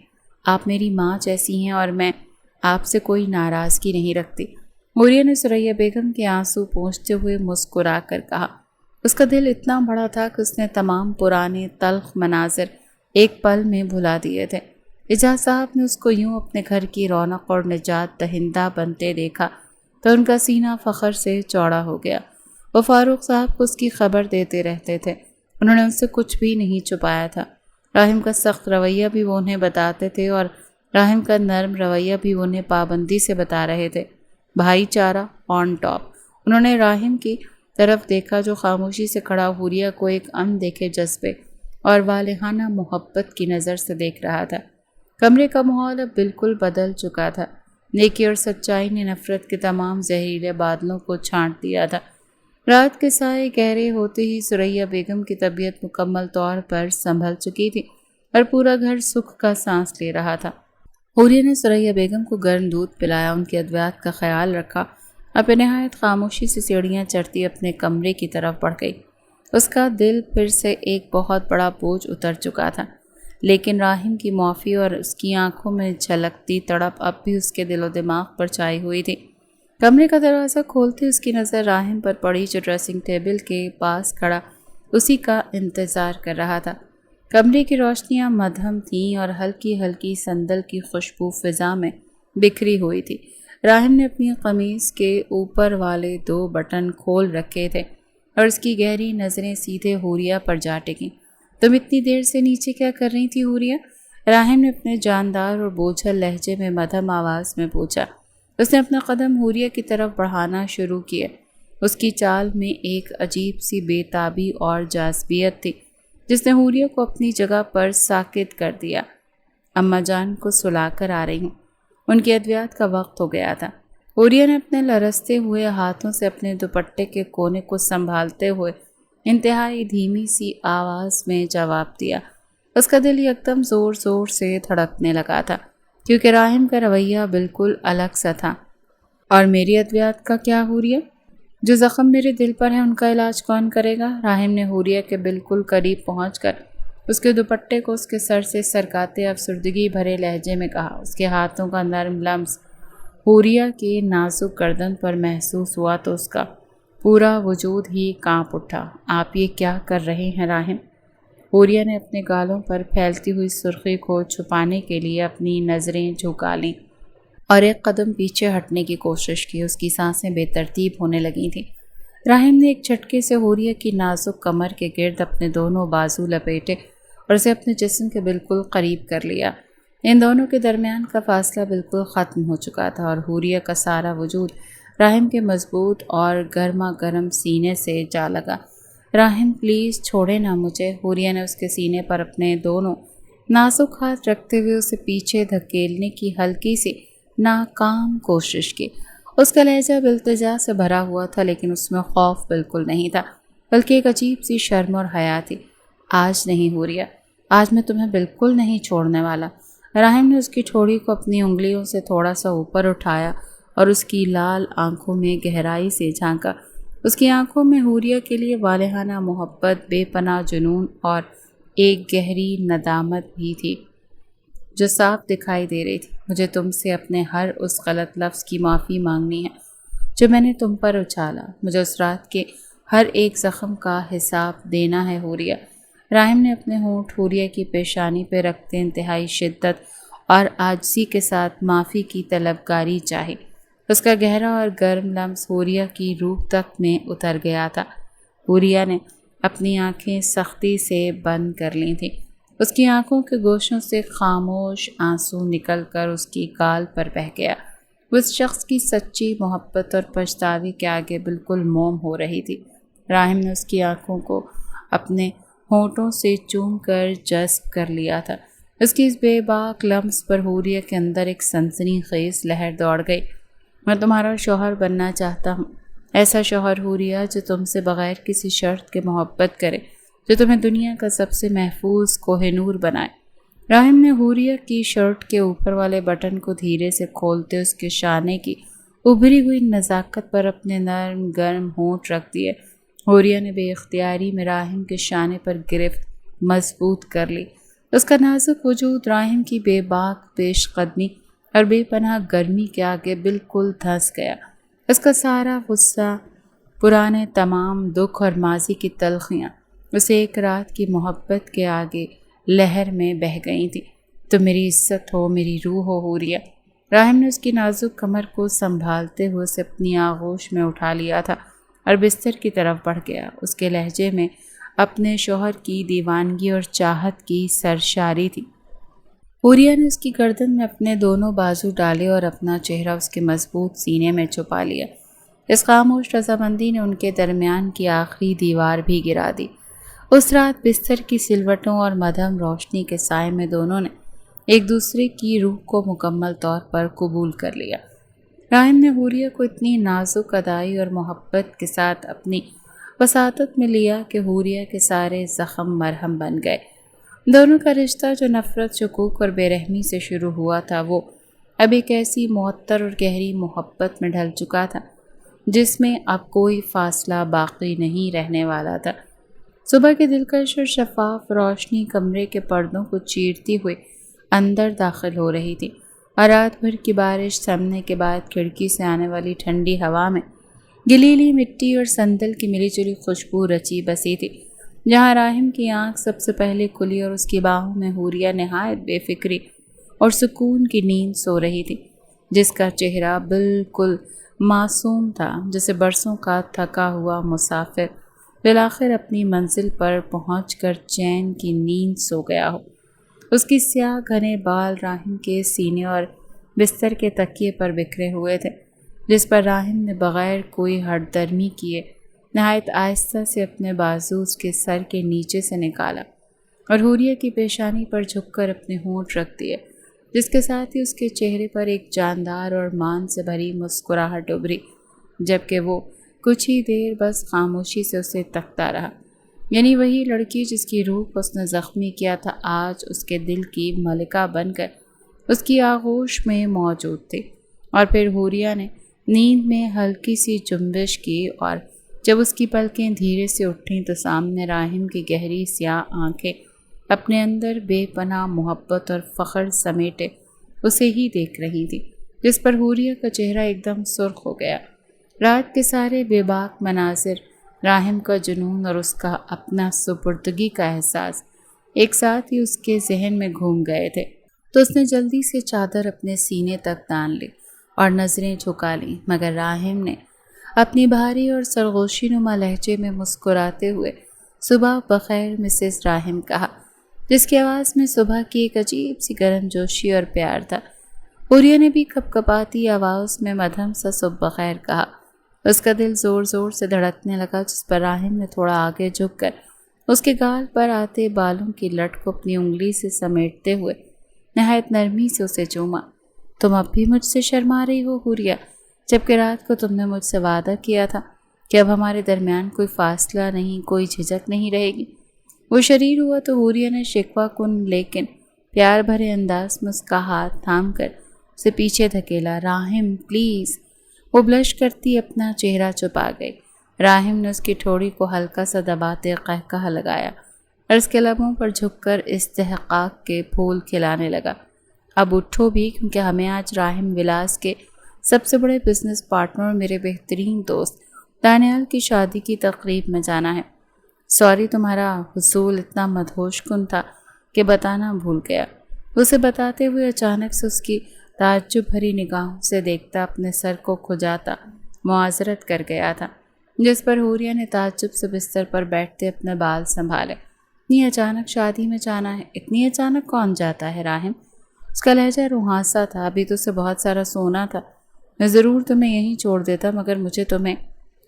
آپ میری ماں جیسی ہیں اور میں آپ سے کوئی ناراضگی نہیں رکھتی۔ حوریہ نے ثریا بیگم کے آنسو پونچھتے ہوئے مسکرا کر کہا۔ اس کا دل اتنا بڑا تھا کہ اس نے تمام پرانے تلخ مناظر ایک پل میں بھلا دیے تھے۔ اعجاز صاحب نے اس کو یوں اپنے گھر کی رونق اور نجات دہندہ بنتے دیکھا تو ان کا سینہ فخر سے چوڑا ہو گیا۔ وہ فاروق صاحب کو اس کی خبر دیتے رہتے تھے، انہوں نے ان سے کچھ بھی نہیں چھپایا تھا۔ راحم کا سخت رویہ بھی وہ انہیں بتاتے تھے اور راحم کا نرم رویہ بھی وہ انہیں پابندی سے بتا رہے تھے۔ بھائی چارہ آن ٹاپ۔ انہوں نے راحم کی طرف دیکھا جو خاموشی سے کھڑا حوریہ کو ایک دیکھے جذبے اور والہانہ محبت کی نظر سے دیکھ رہا تھا۔ کمرے کا ماحول اب بالکل بدل چکا تھا۔ نیکی اور سچائی نے نفرت کے تمام زہریلے بادلوں کو چھانٹ دیا تھا۔ رات کے سائے گہرے ہوتے ہی ثریا بیگم کی طبیعت مکمل طور پر سنبھل چکی تھی اور پورا گھر سکھ کا سانس لے رہا تھا۔ حوریہ نے ثریا بیگم کو گرم دودھ پلایا، ان کی ادویات کا خیال رکھا اور بے نہایت خاموشی سے سیڑھیاں چڑھتی اپنے کمرے کی طرف بڑھ گئی۔ اس کا دل پھر سے ایک بہت بڑا بوجھ اتر چکا تھا، لیکن راحم کی معافی اور اس کی آنکھوں میں جھلکتی تڑپ اب بھی اس کے دل و دماغ پر چھائی ہوئی تھی۔ کمرے کا دروازہ کھولتے اس کی نظر راحم پر پڑی جو ڈریسنگ ٹیبل کے پاس کھڑا اسی کا انتظار کر رہا تھا۔ کمرے کی روشنیاں مدھم تھیں اور ہلکی ہلکی سندل کی خوشبو فضا میں بکھری ہوئی تھی۔ راحم نے اپنی قمیض کے اوپر والے 2 بٹن کھول رکھے تھے اور اس کی گہری نظریں سیدھے حوریہ پر جا ٹکیں۔ تم اتنی دیر سے نیچے کیا کر رہی تھی حوریہ؟ راحم نے اپنے جاندار اور بوجھل لہجے میں مدھم آواز میں پوچھا۔ اس نے اپنا قدم حوریہ کی طرف بڑھانا شروع کیا۔ اس کی چال میں ایک عجیب سی بے تابی اور جاذبیت تھی جس نے حوریہ کو اپنی جگہ پر ساکت کر دیا۔ اماں جان کو سلا کر آ رہی ہوں، ان کی ادویات کا وقت ہو گیا تھا۔ حوریہ نے اپنے لرزتے ہوئے ہاتھوں سے اپنے دوپٹے کے کونے کو سنبھالتے ہوئے انتہائی دھیمی سی آواز میں جواب دیا۔ اس کا دل یکدم زور زور سے دھڑکنے لگا تھا کیونکہ راحم کا رویہ بالکل الگ سا تھا۔ اور میری ادویات کا کیا حوریہ؟ جو زخم میرے دل پر ہے ان کا علاج کون کرے گا؟ راحم نے حوریہ کے بالکل قریب پہنچ کر اس کے دوپٹے کو اس کے سر سے سرکاتے افسردگی بھرے لہجے میں کہا۔ اس کے ہاتھوں کا نرم لمس حوریہ کی نازک گردن پر محسوس ہوا تو اس کا پورا وجود ہی کانپ اٹھا۔ آپ یہ کیا کر رہے ہیں راحم؟ حوریہ نے اپنے گالوں پر پھیلتی ہوئی سرخی کو چھپانے کے لیے اپنی نظریں جھکا لیں اور ایک قدم پیچھے ہٹنے کی کوشش کی۔ اس کی سانسیں بے ترتیب ہونے لگی تھیں۔ راحم نے ایک جھٹکے سے حوریہ کی نازک کمر کے گرد اپنے دونوں بازو لپیٹے اور اسے اپنے جسم کے بالکل قریب کر لیا۔ ان دونوں کے درمیان کا فاصلہ بالکل ختم ہو چکا تھا اور حوریہ کا سارا وجود راحم کے مضبوط اور گرما گرم سینے سے جا لگا۔ راحم پلیز چھوڑے نہ مجھے۔ حوریہ نے اس کے سینے پر اپنے دونوں نازک ہاتھ رکھتے ہوئے اسے پیچھے دھکیلنے کی ہلکی سی ناکام کوشش کی۔ اس کا لہجہ بالتجا سے بھرا ہوا تھا لیکن اس میں خوف بالکل نہیں تھا بلکہ ایک عجیب سی شرم اور حیا تھی۔ آج نہیں حوریہ، آج میں تمہیں بالکل نہیں چھوڑنے والا۔ راحم نے اس کی ٹھوڑی کو اپنی انگلیوں سے تھوڑا سا اوپر اٹھایا اور اس کی لال آنکھوں میں گہرائی سے جھانکا۔ اس کی آنکھوں میں حوریہ کے لیے والہانہ محبت، بے پناہ جنون اور ایک گہری ندامت بھی تھی جو صاف دکھائی دے رہی تھی۔ مجھے تم سے اپنے ہر اس غلط لفظ کی معافی مانگنی ہے جو میں نے تم پر اچھالا۔ مجھے اس رات کے ہر ایک زخم کا حساب دینا ہے حوریہ۔ راہم نے اپنے ہونٹ حوریہ کی پیشانی پہ رکھتے انتہائی شدت اور عاجزی کے ساتھ معافی کی طلبگاری چاہی۔ اس کا گہرا اور گرم لمس حوریہ کی روح تک میں اتر گیا تھا۔ حوریہ نے اپنی آنکھیں سختی سے بند کر لی تھیں۔ اس کی آنکھوں کے گوشوں سے خاموش آنسو نکل کر اس کی گال پر بہہ گیا۔ وہ اس شخص کی سچی محبت اور پچھتاوے کے آگے بالکل موم ہو رہی تھی۔ راہم نے اس کی آنکھوں کو اپنے ہونٹوں سے چوم کر جذب کر لیا تھا۔ اس کی اس بے باک لمس پر حوریہ کے اندر ایک سنسنی خیز لہر دوڑ گئی۔ میں تمہارا شوہر بننا چاہتا ہوں، ایسا شوہر حوریہ جو تم سے بغیر کسی شرط کے محبت کرے، جو تمہیں دنیا کا سب سے محفوظ کوہ نور بنائے۔ راہم نے حوریہ کی شرٹ کے اوپر والے بٹن کو دھیرے سے کھولتے اس کے شانے کی ابھری ہوئی نزاکت پر اپنے نرم گرم ہونٹ رکھ دیے۔ حوریہ نے بے اختیاری میں راہم کے شانے پر گرفت مضبوط کر لی۔ اس کا نازک وجود راہم کی بے باک پیش قدمی اور بے پناہ گرمی کے آگے بالکل دھنس گیا۔ اس کا سارا غصہ، پرانے تمام دکھ اور ماضی کی تلخیاں اسے ایک رات کی محبت کے آگے لہر میں بہہ گئی تھی۔ تو میری عزت ہو، میری روح ہو حوریہ۔ راہم نے اس کی نازک کمر کو سنبھالتے ہوئے اسے اپنی آغوش میں اٹھا لیا تھا اور بستر کی طرف بڑھ گیا۔ اس کے لہجے میں اپنے شوہر کی دیوانگی اور چاہت کی سرشاری تھی۔ حوریہ نے اس کی گردن میں اپنے دونوں بازو ڈالے اور اپنا چہرہ اس کے مضبوط سینے میں چھپا لیا۔ اس خاموش رضامندی نے ان کے درمیان کی آخری دیوار بھی گرا دی۔ اس رات بستر کی سلوٹوں اور مدھم روشنی کے سائے میں دونوں نے ایک دوسرے کی روح کو مکمل طور پر قبول کر لیا۔ راہم نے حوریہ کو اتنی نازک ادائی اور محبت کے ساتھ اپنی وساطت میں لیا کہ حوریہ کے سارے زخم مرہم بن گئے۔ دونوں کا رشتہ جو نفرت، شکوک اور بے رحمی سے شروع ہوا تھا، وہ اب ایک ایسی معطر اور گہری محبت میں ڈھل چکا تھا جس میں اب کوئی فاصلہ باقی نہیں رہنے والا تھا۔ صبح کی دلکش اور شفاف روشنی کمرے کے پردوں کو چیرتی ہوئے اندر داخل ہو رہی تھی، اور رات بھر کی بارش تھمنے کے بعد کھڑکی سے آنے والی ٹھنڈی ہوا میں گلیلی مٹی اور سندل کی ملی جلی خوشبو رچی بسی تھی۔ جہاں راہم کی آنکھ سب سے پہلے کھلی اور اس کی باہوں میں حوریہ نہایت بے فکری اور سکون کی نیند سو رہی تھی، جس کا چہرہ بالکل معصوم تھا، جیسے برسوں کا تھکا ہوا مسافر بالآخر اپنی منزل پر پہنچ کر چین کی نیند سو گیا ہو۔ اس کی سیاہ گھنے بال راہم کے سینے اور بستر کے تکیے پر بکھرے ہوئے تھے، جس پر راہم نے بغیر کوئی ہٹ درمی کیے نہایت آہستہ سے اپنے بازو اس کے سر کے نیچے سے نکالا اور حوریہ کی پیشانی پر جھک کر اپنے ہونٹ رکھ دیے، جس کے ساتھ ہی اس کے چہرے پر ایک جاندار اور مان سے بھری مسکراہٹ ابھری، جبکہ وہ کچھ ہی دیر بس خاموشی سے اسے تکتا رہا۔ یعنی وہی لڑکی جس کی روح کو اس نے زخمی کیا تھا آج اس کے دل کی ملکہ بن کر اس کی آغوش میں موجود تھی۔ اور پھر حوریہ نے نیند میں ہلکی سی جنبش کی، اور جب اس کی پلکیں دھیرے سے اٹھیں تو سامنے راہم کی گہری سیاہ آنکھیں اپنے اندر بے پناہ محبت اور فخر سمیٹے اسے ہی دیکھ رہی تھی، جس پر حوریہ کا چہرہ ایک دم سرخ ہو گیا۔ رات کے سارے بے باک مناظر، راہم کا جنون اور اس کا اپنا سپردگی کا احساس ایک ساتھ ہی اس کے ذہن میں گھوم گئے تھے، تو اس نے جلدی سے چادر اپنے سینے تک تان لی اور نظریں جھکا لیں، مگر راہم نے اپنی بھاری اور سرگوشی نما لہجے میں مسکراتے ہوئے صبح بخیر مسز راہم کہا، جس کی آواز میں صبح کی ایک عجیب سی گرم جوشی اور پیار تھا۔ حوریہ نے بھی کپ کپاتی آواز میں مدھم سا صبح بخیر کہا۔ اس کا دل زور زور سے دھڑکنے لگا، جس پر راہم نے تھوڑا آگے جھک کر اس کے گال پر آتے بالوں کی لٹ کو اپنی انگلی سے سمیٹتے ہوئے نہایت نرمی سے اسے چوما۔ تم اب بھی مجھ سے شرما رہی ہو حوریہ، جبکہ رات کو تم نے مجھ سے وعدہ کیا تھا کہ اب ہمارے درمیان کوئی فاصلہ نہیں، کوئی جھجک نہیں رہے گی۔ وہ شریر ہوا تو حوریہ نے شکوہ کن لیکن پیار بھرے انداز میں اس کا ہاتھ تھام کر اسے پیچھے دھکیلا۔ راہم پلیز! وہ بلش کرتی اپنا چہرہ چھپا گئی۔ راہم نے اس کی ٹھوڑی کو ہلکا سا دباتے قہقہہ لگایا اور اس کے لبوں پر جھک کر استحقاق کے پھول کھلانے لگا۔ اب اٹھو بھی، کیونکہ ہمیں آج راہم ولاس کے سب سے بڑے بزنس پارٹنر اور میرے بہترین دوست دانیال کی شادی کی تقریب میں جانا ہے۔ سوری، تمہارا حصول اتنا مدہوش کن تھا کہ بتانا بھول گیا۔ اسے بتاتے ہوئے اچانک سے اس کی تعجب بھری نگاہوں سے دیکھتا اپنے سر کو کھجاتا معذرت کر گیا تھا، جس پر حوریہ نے تعجب سے بستر پر بیٹھتے اپنے بال سنبھالے۔ اتنی اچانک شادی میں جانا ہے؟ اتنی اچانک کون جاتا ہے راہم؟ اس کا لہجہ روحانسا تھا۔ ابھی تو اسے بہت سارا سونا تھا۔ میں ضرور تمہیں یہیں چھوڑ دیتا، مگر مجھے تمہیں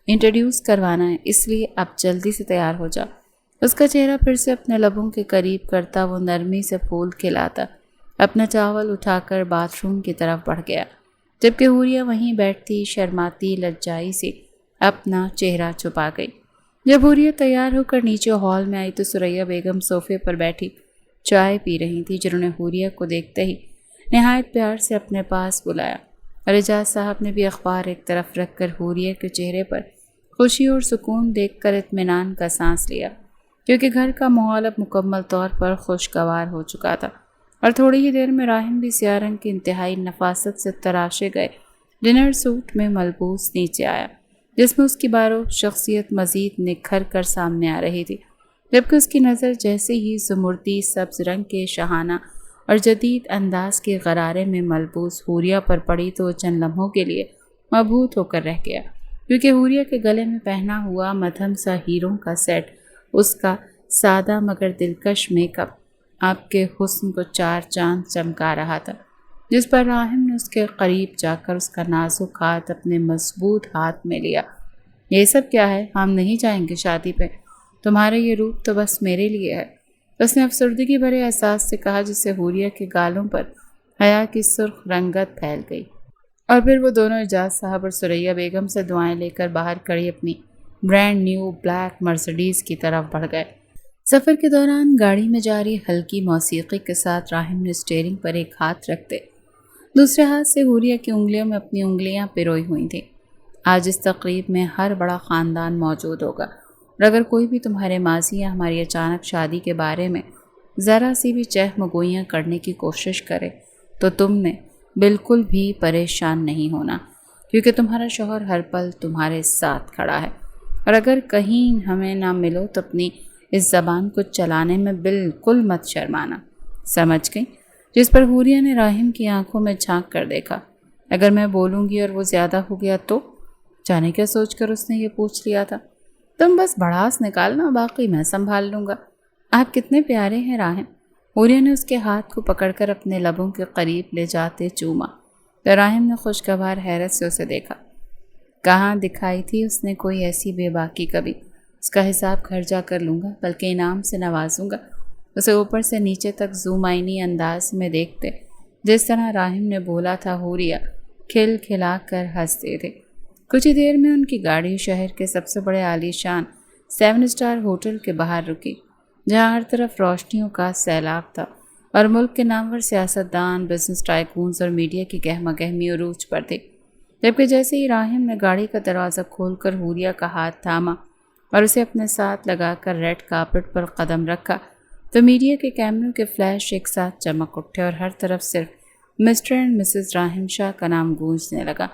انٹروڈیوس کروانا ہے، اس لیے اب جلدی سے تیار ہو جا۔ اس کا چہرہ پھر سے اپنے لبوں کے قریب کرتا وہ نرمی سے پھول کھلاتا اپنا چاول اٹھا کر باتھ روم کی طرف بڑھ گیا، جبکہ حوریہ وہیں بیٹھتی شرماتی لجائی سے اپنا چہرہ چھپا گئی۔ جب حوریہ تیار ہو کر نیچے ہال میں آئی تو ثریا بیگم صوفے پر بیٹھی چائے پی رہی تھی، جنہوں نے حوریہ کو دیکھتے ہی نہایت پیار سے اپنے پاس بلایا، اور اعجاز صاحب نے بھی اخبار ایک طرف رکھ کر حوریہ کے چہرے پر خوشی اور سکون دیکھ کر اطمینان کا سانس لیا، کیونکہ گھر کا ماحول اب مکمل طور پر خوشگوار ہو چکا تھا۔ اور تھوڑی ہی دیر میں راہم بھی سیاہ رنگ کی انتہائی نفاست سے تراشے گئے ڈنر سوٹ میں ملبوس نیچے آیا، جس میں اس کی بارو شخصیت مزید نکھر کر سامنے آ رہی تھی، جبکہ اس کی نظر جیسے ہی زمردی سبز رنگ کے شاہانہ اور جدید انداز کے غرارے میں ملبوس حوریہ پر پڑی تو وہ چند لمحوں کے لیے مبہوت ہو کر رہ گیا، کیونکہ حوریہ کے گلے میں پہنا ہوا مدھم سا ہیروں کا سیٹ، اس کا سادہ مگر دلکش میک اپ آپ کے حسن کو چار چاند چمکا رہا تھا، جس پر راہم نے اس کے قریب جا کر اس کا نازک ہاتھ اپنے مضبوط ہاتھ میں لیا۔ یہ سب کیا ہے؟ ہم نہیں جائیں گے شادی پہ؟ تمہارا یہ روپ تو بس میرے لیے ہے، اس نے افسردگی بھرے احساس سے کہا، جس سے حوریہ کے گالوں پر حیا کی سرخ رنگت پھیل گئی۔ اور پھر وہ دونوں اعجاز صاحب اور ثریا بیگم سے دعائیں لے کر باہر کھڑی اپنی برانڈ نیو بلیک مرسڈیز کی طرف بڑھ گئے۔ سفر کے دوران گاڑی میں جاری ہلکی موسیقی کے ساتھ راہم نے اسٹیئرنگ پر ایک ہاتھ رکھتے دوسرے ہاتھ سے حوریہ کی انگلیوں میں اپنی انگلیاں پروئی ہوئی تھیں۔ آج اس تقریب میں ہر بڑا خاندان موجود ہوگا، اور اگر کوئی بھی تمہارے ماضی یا ہماری اچانک شادی کے بارے میں ذرا سی بھی چہم گوئیاں کرنے کی کوشش کرے تو تم نے بالکل بھی پریشان نہیں ہونا، کیونکہ تمہارا شوہر ہر پل تمہارے ساتھ کھڑا ہے، اور اگر کہیں ہمیں نہ ملو تو اپنی اس زبان کو چلانے میں بالکل مت شرمانا، سمجھ گئی؟ جس پر حوریہ نے راہم کی آنکھوں میں جھانک کر دیکھا۔ اگر میں بولوں گی اور وہ زیادہ ہو گیا تو؟ جانے کیا سوچ کر اس نے یہ پوچھ لیا تھا۔ تم بس بھڑاس نکالنا، باقی میں سنبھال لوں گا۔ آپ کتنے پیارے ہیں راہم۔ حوریہ نے اس کے ہاتھ کو پکڑ کر اپنے لبوں کے قریب لے جاتے چوما، تو راہم نے خوشگوار حیرت سے اسے دیکھا۔ کہاں دکھائی تھی اس نے کوئی ایسی بے باکی کبھی؟ اس کا حساب گھر جا کر لوں گا، بلکہ انعام سے نوازوں گا۔ اسے اوپر سے نیچے تک زومائنی انداز میں دیکھتے جس طرح راہم نے بولا تھا، حوریہ کھل کھلا کر ہنستے تھے۔ کچھ ہی دیر میں ان کی گاڑی شہر کے سب سے بڑے عالی شان 7 اسٹار ہوٹل کے باہر رکی، جہاں ہر طرف روشنیوں کا سیلاب تھا اور ملک کے نامور سیاستدان، بزنس ٹائکونز اور میڈیا کی گہما گہمی عروج پر تھے۔ جبکہ جیسے ہی راہم نے گاڑی کا دروازہ کھول کر حوریہ کا ہاتھ تھاما اور اسے اپنے ساتھ لگا کر ریڈ کارپٹ پر قدم رکھا، تو میڈیا کے کیمروں کے فلیش ایک ساتھ چمک اٹھے اور ہر طرف صرف مسٹر اینڈ مسز راہم شاہ کا نام گونجنے لگا،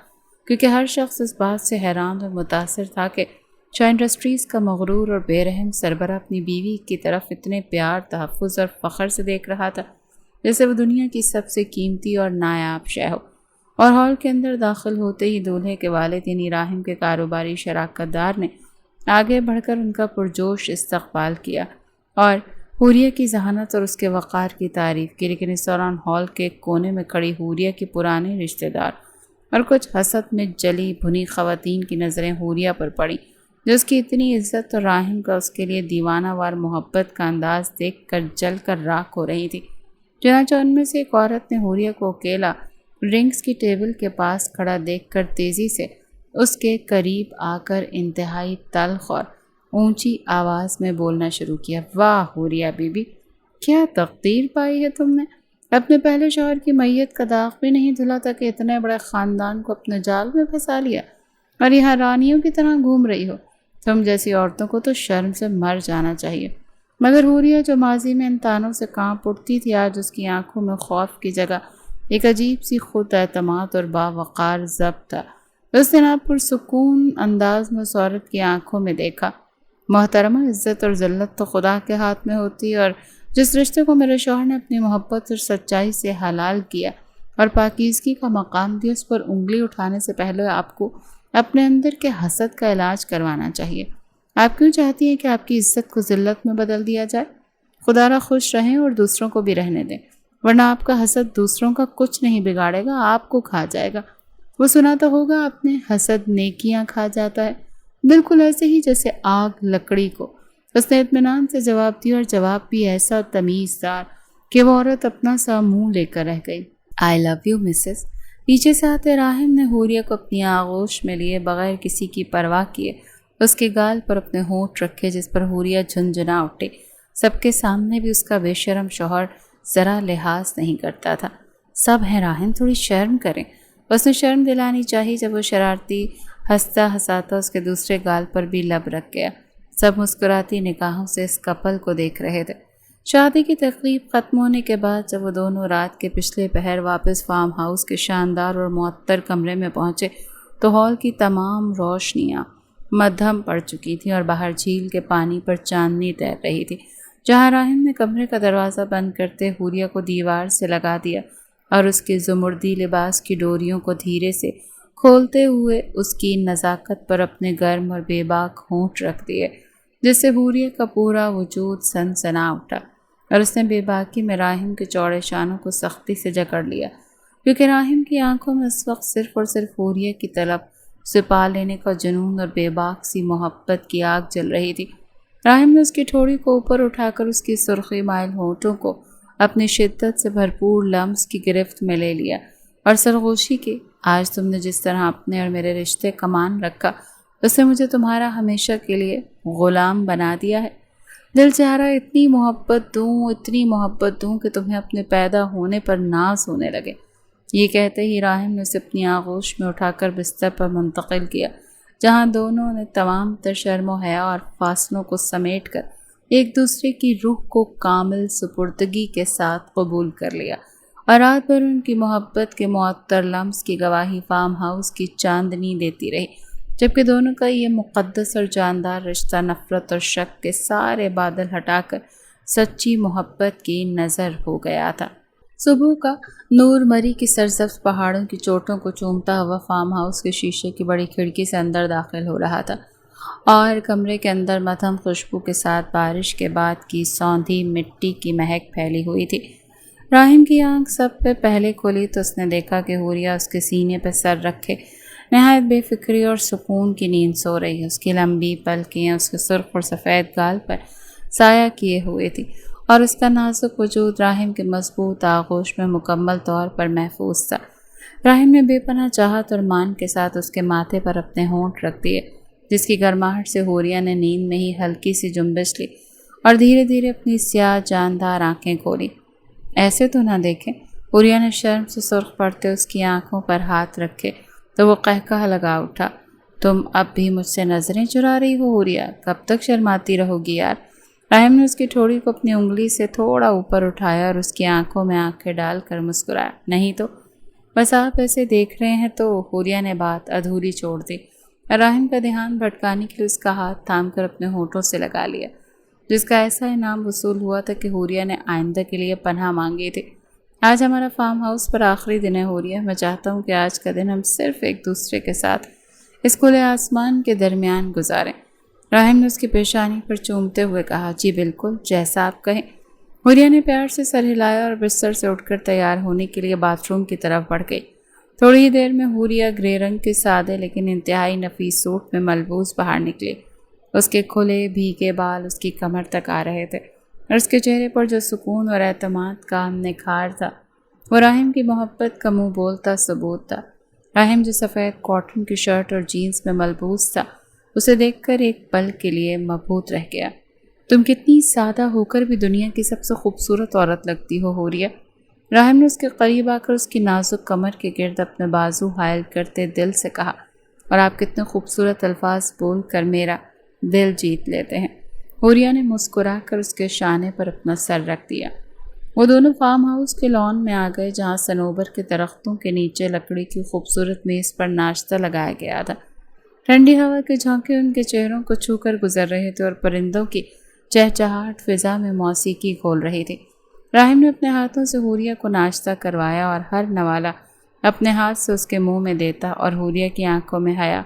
کیونکہ ہر شخص اس بات سے حیران اور متاثر تھا کہ شاہ انڈسٹریز کا مغرور اور بے رحم سربراہ اپنی بیوی کی طرف اتنے پیار، تحفظ اور فخر سے دیکھ رہا تھا جیسے وہ دنیا کی سب سے قیمتی اور نایاب شے ہو۔ اور ہال کے اندر داخل ہوتے ہی دولہے کے والد یعنی راہم کے کاروباری شراکت دار نے آگے بڑھ کر ان کا پرجوش استقبال کیا اور حوریہ کی ذہانت اور اس کے وقار کی تعریف کی، لیکن اس دوران ہال کے کونے میں کھڑی حوریہ کی پرانے رشتہ دار اور کچھ حسد میں جلی بھنی خواتین کی نظریں حوریہ پر پڑیں، جو اس کی اتنی عزت اور راہم کا اس کے لیے دیوانہ وار محبت کا انداز دیکھ کر جل کر راکھ ہو رہی تھی۔ چنانچہ ان میں سے ایک عورت نے حوریہ کو اکیلا ڈرنکس کی ٹیبل کے پاس کھڑا دیکھ کر تیزی سے اس کے قریب آ کر انتہائی تلخ اور اونچی آواز میں بولنا شروع کیا۔ واہ حوریہ بی بی، کیا تقدیر پائی ہے تم نے! اپنے پہلے شوہر کی میت کا داغ بھی نہیں دھلا تھا کہ اتنے بڑے خاندان کو اپنے جال میں پھنسا لیا اور یہاں رانیوں کی طرح گھوم رہی ہو۔ تم جیسی عورتوں کو تو شرم سے مر جانا چاہیے۔ مگر حوریہ جو ماضی میں ان تانوں سے کانپ اٹھتی تھی، آج اس کی آنکھوں میں خوف کی جگہ ایک عجیب سی خود اعتماد اور باوقار ضبط تھا۔ اس نے آپ پرسکون انداز میں اس عورت کی آنکھوں میں دیکھا۔ محترمہ، عزت اور ذلت تو خدا کے ہاتھ میں ہوتی ہے، اور جس رشتے کو میرے شوہر نے اپنی محبت اور سچائی سے حلال کیا اور پاکیزگی کا مقام دیا، اس پر انگلی اٹھانے سے پہلے آپ کو اپنے اندر کے حسد کا علاج کروانا چاہیے۔ آپ کیوں چاہتی ہیں کہ آپ کی عزت کو ذلت میں بدل دیا جائے؟ خدا را خوش رہیں اور دوسروں کو بھی رہنے دیں، ورنہ آپ کا حسد دوسروں کا کچھ نہیں بگاڑے گا، آپ کو کھا جائے گا۔ وہ سنا تو ہوگا آپ نے، حسد نیکیاں کھا جاتا ہے، بالکل ایسے ہی جیسے آگ لکڑی کو۔ اس نے اطمینان سے جواب دیا، اور جواب بھی ایسا تمیزدار کہ وہ عورت اپنا سا منہ لے کر رہ گئی۔ آئی لو یو مسز۔ پیچھے سے آتے راہم نے حوریہ کو اپنی آغوش میں لیے بغیر کسی کی پرواہ کیے اس کے گال پر اپنے ہونٹ رکھے، جس پر حوریہ جھنجھنا اٹھے۔ سب کے سامنے بھی اس کا بے شرم شوہر ذرا لحاظ نہیں کرتا تھا۔ سب ہیں راہم، تھوڑی شرم کریں۔ اس نے شرم دلانی چاہی جب وہ شرارتی ہنستا ہنساتا اس کے دوسرے گال پر بھی لب رکھ گیا۔ سب مسکراتی نگاہوں سے اس کپل کو دیکھ رہے تھے۔ شادی کی تقریب ختم ہونے کے بعد جب وہ دونوں رات کے پچھلے پہر واپس فارم ہاؤس کے شاندار اور معطر کمرے میں پہنچے تو ہال کی تمام روشنیاں مدھم پڑ چکی تھیں اور باہر جھیل کے پانی پر چاندنی تیر رہی تھی۔ جہاں راہم نے کمرے کا دروازہ بند کرتے حوریہ کو دیوار سے لگا دیا اور اس کے زمردی لباس کی ڈوریوں کو دھیرے سے کھولتے ہوئے اس کی نزاکت پر اپنے گرم اور بے باک ہونٹ رکھ دیے، جس سے حوریہ کا پورا وجود سنسنا اٹھا، اور اس نے بے باکی میں راہم کے چوڑے شانوں کو سختی سے جکڑ لیا، کیونکہ راہم کی آنکھوں میں اس وقت صرف اور صرف حوریہ کی طلب، اسے پا لینے کا جنون اور بے باک سی محبت کی آگ جل رہی تھی۔ راہم نے اس کی ٹھوڑی کو اوپر اٹھا کر اس کی سرخی مائل ہونٹوں کو اپنی شدت سے بھرپور لمس کی گرفت میں لے لیا اور سرغوشی کی، آج تم نے جس طرح اپنے اور میرے رشتے کا مان رکھا، اس نے مجھے تمہارا ہمیشہ کے لیے غلام بنا دیا ہے۔ دل چاہ رہا اتنی محبت دوں کہ تمہیں اپنے پیدا ہونے پر ناز ہونے لگے۔ یہ کہتے ہی راہم نے اسے اپنی آغوش میں اٹھا کر بستر پر منتقل کیا، جہاں دونوں نے تمام تر شرم و حیا اور فاصلوں کو سمیٹ کر ایک دوسرے کی روح کو کامل سپردگی کے ساتھ قبول کر لیا، اور رات بھر ان کی محبت کے معطر لمس کی گواہی فارم ہاؤس کی چاندنی دیتی رہی، جبکہ دونوں کا یہ مقدس اور جاندار رشتہ نفرت اور شک کے سارے بادل ہٹا کر سچی محبت کی نظر ہو گیا تھا۔ صبح کا نور مری کی سرسبز پہاڑوں کی چوٹوں کو چومتا ہوا فارم ہاؤس کے شیشے کی بڑی کھڑکی سے اندر داخل ہو رہا تھا، اور کمرے کے اندر مدھم خوشبو کے ساتھ بارش کے بعد کی سوندھی مٹی کی مہک پھیلی ہوئی تھی۔ راہم کی آنکھ سب پہ پہلے کھلی تو اس نے دیکھا کہ حوریہ اس کے سینے پہ سر رکھے نہایت بے فکری اور سکون کی نیند سو رہی ہے۔ اس کی لمبی پلکیں اس کے سرخ اور سفید گال پر سایہ کیے ہوئے تھی، اور اس کا نازک وجود راہم کے مضبوط آغوش میں مکمل طور پر محفوظ تھا۔ راہم نے بے پناہ چاہت اور مان کے ساتھ اس کے ماتھے پر اپنے ہونٹ رکھ دیے، جس کی گرماہٹ سے حوریہ نے نیند میں ہی ہلکی سی جنبش لی اور دھیرے دھیرے اپنی سیاہ جاندار آنکھیں کھولی۔ ایسے تو نہ دیکھیں۔ حوریہ نے شرم سے سرخ پڑتے اس کی آنکھوں پر ہاتھ رکھے تو وہ قہقہ لگا اٹھا۔ تم اب بھی مجھ سے نظریں چرا رہی ہو حوریہ؟ کب تک شرماتی رہو گی یار؟ راہم نے اس کی ٹھوڑی کو اپنی انگلی سے تھوڑا اوپر اٹھایا اور اس کی آنکھوں میں آنکھیں ڈال کر مسکرایا۔ نہیں تو بس آپ ایسے دیکھ رہے ہیں تو؟ حوریہ نے بات ادھوری چھوڑ دی۔ راہم کا دھیان بھٹکانے کے لیے اس کا ہاتھ تھام کر اپنے ہونٹوں سے لگا لیا، جس کا ایسا انعام وصول ہوا تھا کہ حوریہ نے آئندہ کے لیے پناہ مانگی تھی۔ آج ہمارا فارم ہاؤس پر آخری دن ہے حوریہ، میں چاہتا ہوں کہ آج کا دن ہم صرف ایک دوسرے کے ساتھ اس کھلے آسمان کے درمیان گزاریں۔ راہم نے اس کی پیشانی پر چومتے ہوئے کہا، جی بالکل، جیسا آپ کہیں۔ حوریہ نے پیار سے سر ہلایا اور بستر سے اٹھ کر تیار ہونے کے لیے باتھ روم کی طرف بڑھ گئی۔ تھوڑی ہی دیر میں حوریہ گرے رنگ کے سادے لیکن انتہائی نفیس سوٹ میں ملبوس باہر نکلی۔ اس کے کھلے بھیگے بال اس کی کمر تک آ رہے تھے، اور اس کے چہرے پر جو سکون اور اعتماد کا نکھار تھا وہ راہم کی محبت کا منہ بولتا ثبوت تھا۔ راہم جو سفید کاٹن کی شرٹ اور جینس میں ملبوس تھا، اسے دیکھ کر ایک پل کے لیے مبہوت رہ گیا۔ تم کتنی سادہ ہو کر بھی دنیا کی سب سے خوبصورت عورت لگتی ہو حوریہ۔ راہم نے اس کے قریب آ کر اس کی نازک کمر کے گرد اپنے بازو حائل کرتے دل سے کہا، اور آپ کتنے خوبصورت الفاظ بول کر میرا دل جیت لیتے ہیں۔ حوریہ نے مسکرا کر اس کے شانے پر اپنا سر رکھ دیا۔ وہ دونوں فارم ہاؤس کے لان میں آ گئے جہاں صنوبر کے درختوں کے نیچے لکڑی کی خوبصورت میز پر ناشتہ لگایا گیا تھا۔ ٹھنڈی ہوا کے جھونکے ان کے چہروں کو چھو کر گزر رہے تھے اور پرندوں کی چہچہاہٹ فضا میں موسیقی کھول رہی تھی۔ راہم نے اپنے ہاتھوں سے حوریہ کو ناشتہ کروایا اور ہر نوالا اپنے ہاتھ سے اس کے منہ میں دیتا اور حوریہ کی آنکھوں میں حیا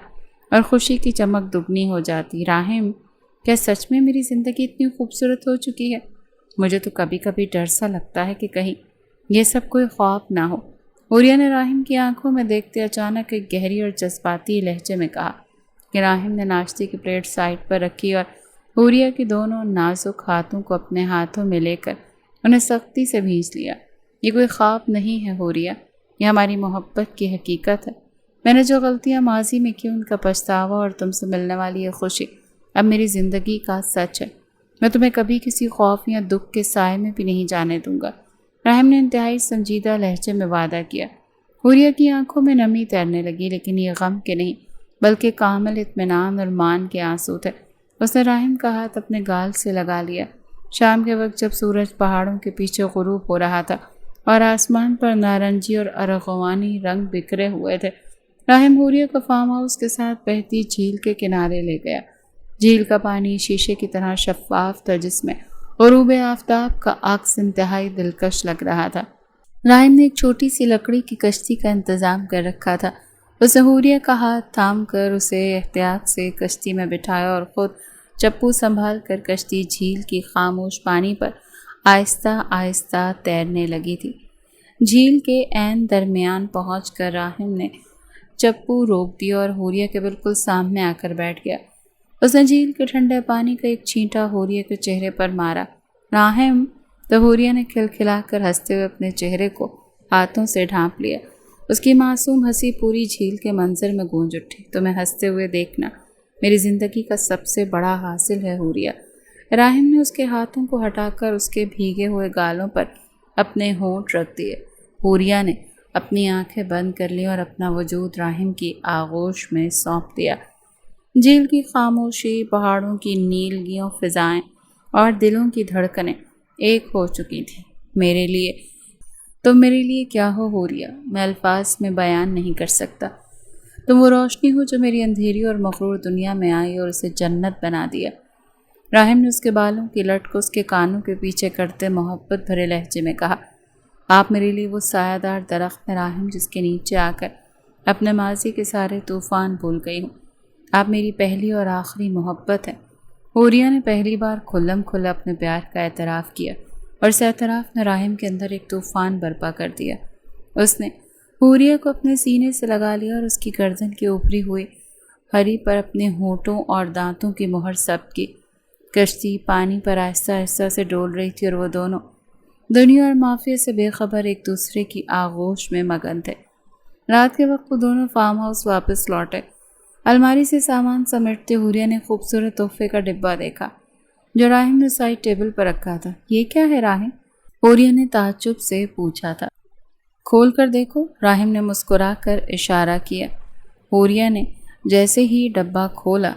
اور خوشی کی چمک دگنی ہو جاتی۔ راہم، کیا سچ میں میری زندگی اتنی خوبصورت ہو چکی ہے؟ مجھے تو کبھی کبھی ڈر سا لگتا ہے کہ کہیں یہ سب کوئی خواب نہ ہو۔ حوریہ نے راہم کی آنکھوں میں دیکھتے اچانک ایک گہری اور جذباتی لہجے میں کہا کہ راہم نے ناشتے کی پلیٹ سائڈ پر رکھی اور حوریہ کی دونوں نازک ہاتھوں کو اپنے ہاتھوں میں لے کر انہیں سختی سے بھینچ لیا۔ یہ کوئی خواب نہیں ہے حوریہ، یہ ہماری محبت کی حقیقت ہے۔ میں نے جو غلطیاں ماضی میں کی ان کا پچھتاوا اور تم سے ملنے والی یہ خوشی اب میری زندگی کا سچ ہے۔ میں تمہیں کبھی کسی خوف یا دکھ کے سائے میں بھی نہیں جانے دوں گا۔ راہم نے انتہائی سنجیدہ لہجے میں وعدہ کیا۔ حوریہ کی آنکھوں میں نمی تیرنے لگی، لیکن یہ غم کے نہیں بلکہ کامل اطمینان اور مان کے آنسو تھے۔ اس نے راہم کا ہاتھ اپنے گال سے لگا لیا۔ شام کے وقت جب سورج پہاڑوں کے پیچھے غروب ہو رہا تھا اور آسمان پر نارنجی اور ارغوانی رنگ بکھرے ہوئے تھے، راہم حوریہ کو فارم ہاؤس کے ساتھ بہتی جھیل کے کنارے لے گیا۔ جھیل کا پانی شیشے کی طرح شفاف تھا جس میں غروب آفتاب کا عکس انتہائی دلکش لگ رہا تھا۔ راہم نے ایک چھوٹی سی لکڑی کی کشتی کا انتظام کر رکھا تھا۔ اس نے حوریہ کا ہاتھ تھام کر اسے احتیاط سے کشتی میں بٹھایا اور خود چپو سنبھال کر کشتی جھیل کی خاموش پانی پر آہستہ آہستہ تیرنے لگی تھی۔ جھیل کے عین درمیان پہنچ کر راہم نے چپو روک دیا اور حوریہ کے بالکل سامنے آ کر بیٹھ گیا۔ اس نے جھیل کے ٹھنڈے پانی کا ایک چھینٹا حوریہ کے چہرے پر مارا۔ راہم، تو حوریہ نے کھلکھلا کر ہنستے ہوئے اپنے چہرے کو ہاتھوں سے ڈھانپ لیا۔ اس کی معصوم ہنسی پوری جھیل کے منظر میں گونج اٹھی۔ تمہیں ہنستے ہوئے دیکھنا میری زندگی کا سب سے بڑا حاصل ہے حوریہ۔ راہم نے اس کے ہاتھوں کو ہٹا کر اس کے بھیگے ہوئے گالوں پر اپنے ہونٹ رکھ دیے۔ حوریہ نے اپنی آنکھیں بند کر لی اور اپنا وجود راہم کی آغوش میں سونپ دیا۔ جھیل کی خاموشی، پہاڑوں کی نیلگیوں فضائیں اور دلوں کی دھڑکنیں ایک ہو چکی تھیں۔ میرے لیے تم میرے لیے کیا ہو حوریہ، میں الفاظ میں بیان نہیں کر سکتا۔ تم وہ روشنی ہو جو میری اندھیری اور مغرور دنیا میں آئی اور اسے جنت بنا دیا۔ راہم نے اس کے بالوں کی لٹ کو اس کے کانوں کے پیچھے کرتے محبت بھرے لہجے میں کہا، آپ میرے لیے وہ سایہ دار درخت ہیں راہم جس کے نیچے آ کر اپنے ماضی کے سارے طوفان بھول گئی ہوں۔ آپ میری پہلی اور آخری محبت ہیں۔ حوریہ نے پہلی بار کھلم کھلا اپنے پیار کا اعتراف کیا اور اس اعتراف نے راہم کے اندر ایک طوفان برپا کر دیا۔ اس نے حوریہ کو اپنے سینے سے لگا لیا اور اس کی گردن کی اوپری ہوئی ہری پر اپنے ہونٹوں اور دانتوں کی مہر ثبت کی۔ کشتی پانی پر آہستہ آہستہ سے ڈول رہی تھی اور وہ دونوں دنیا اور معافیہ سے بے خبر ایک دوسرے کی آغوش میں مگن تھے۔ رات کے وقت وہ دونوں فارم ہاؤس واپس لوٹے۔ الماری سے سامان سمیٹتے حوریہ نے خوبصورت تحفے کا ڈبہ دیکھا جو راہم نے سائڈ ٹیبل پر رکھا تھا۔ یہ کیا ہے راہم؟ حوریہ نے تعجب سے پوچھا تھا۔ کھول کر دیکھو، راہم نے مسکرا کر اشارہ کیا۔ حوریہ نے جیسے ہی ڈبہ کھولا،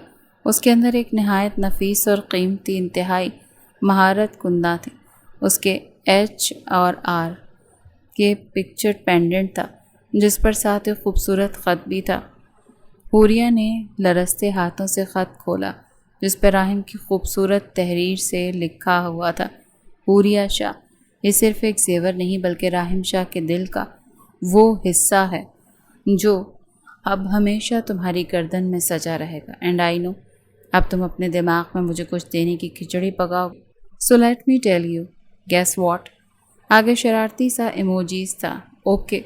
اس کے اندر ایک نہایت نفیس اور قیمتی انتہائی مہارت کندہ تھی۔ اس کے ایچ اور آر کے پکچر پینڈنٹ تھا جس پر ساتھ ایک خوبصورت خط بھی تھا۔ حوریہ نے لرزتے ہاتھوں سے خط کھولا جس پر راہم کی خوبصورت تحریر سے لکھا ہوا تھا، حوریہ شاہ۔ یہ صرف ایک زیور نہیں بلکہ راہم شاہ کے دل کا وہ حصہ ہے جو اب ہمیشہ تمہاری گردن میں سجا رہے گا۔ اینڈ آئی نو، اب تم اپنے دماغ میں مجھے کچھ دینے کی کھچڑی پکاؤ گے۔ So let me tell you, guess what? آگے شرارتی سا ایموجیز تھا۔ Okay,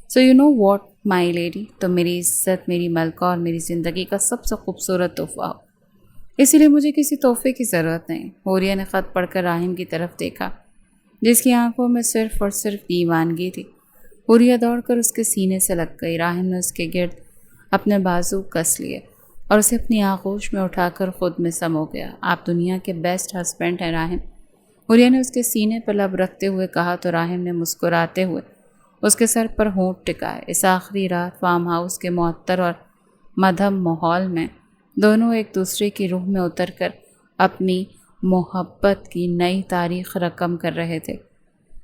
so you know what my lady, تم میری عزت، میری ملکہ اور میری زندگی کا سب سے خوبصورت تحفہ ہو، اسی لیے مجھے کسی تحفے کی ضرورت نہیں۔ حوریہ نے خط پڑھ کر راہم کی طرف دیکھا جس کی آنکھوں میں صرف اور صرف دیوانگی تھی۔ حوریہ دوڑ کر اس کے سینے سے لگ گئی۔ راہم نے اس کے گرد اپنے بازو کس لیے اور اسے اپنی آغوش میں اٹھا کر خود میں سمو گیا۔ آپ دنیا کے بیسٹ ہسبینڈ ہیں راہم، حوریہ نے اس کے سینے پر لب رکھتے ہوئے کہا تو راہم نے مسکراتے ہوئے اس کے سر پر ہونٹ ٹکائے۔ اس آخری رات فارم ہاؤس کے معطر اور مدھم ماحول میں دونوں ایک دوسرے کی روح میں اتر کر اپنی محبت کی نئی تاریخ رقم کر رہے تھے۔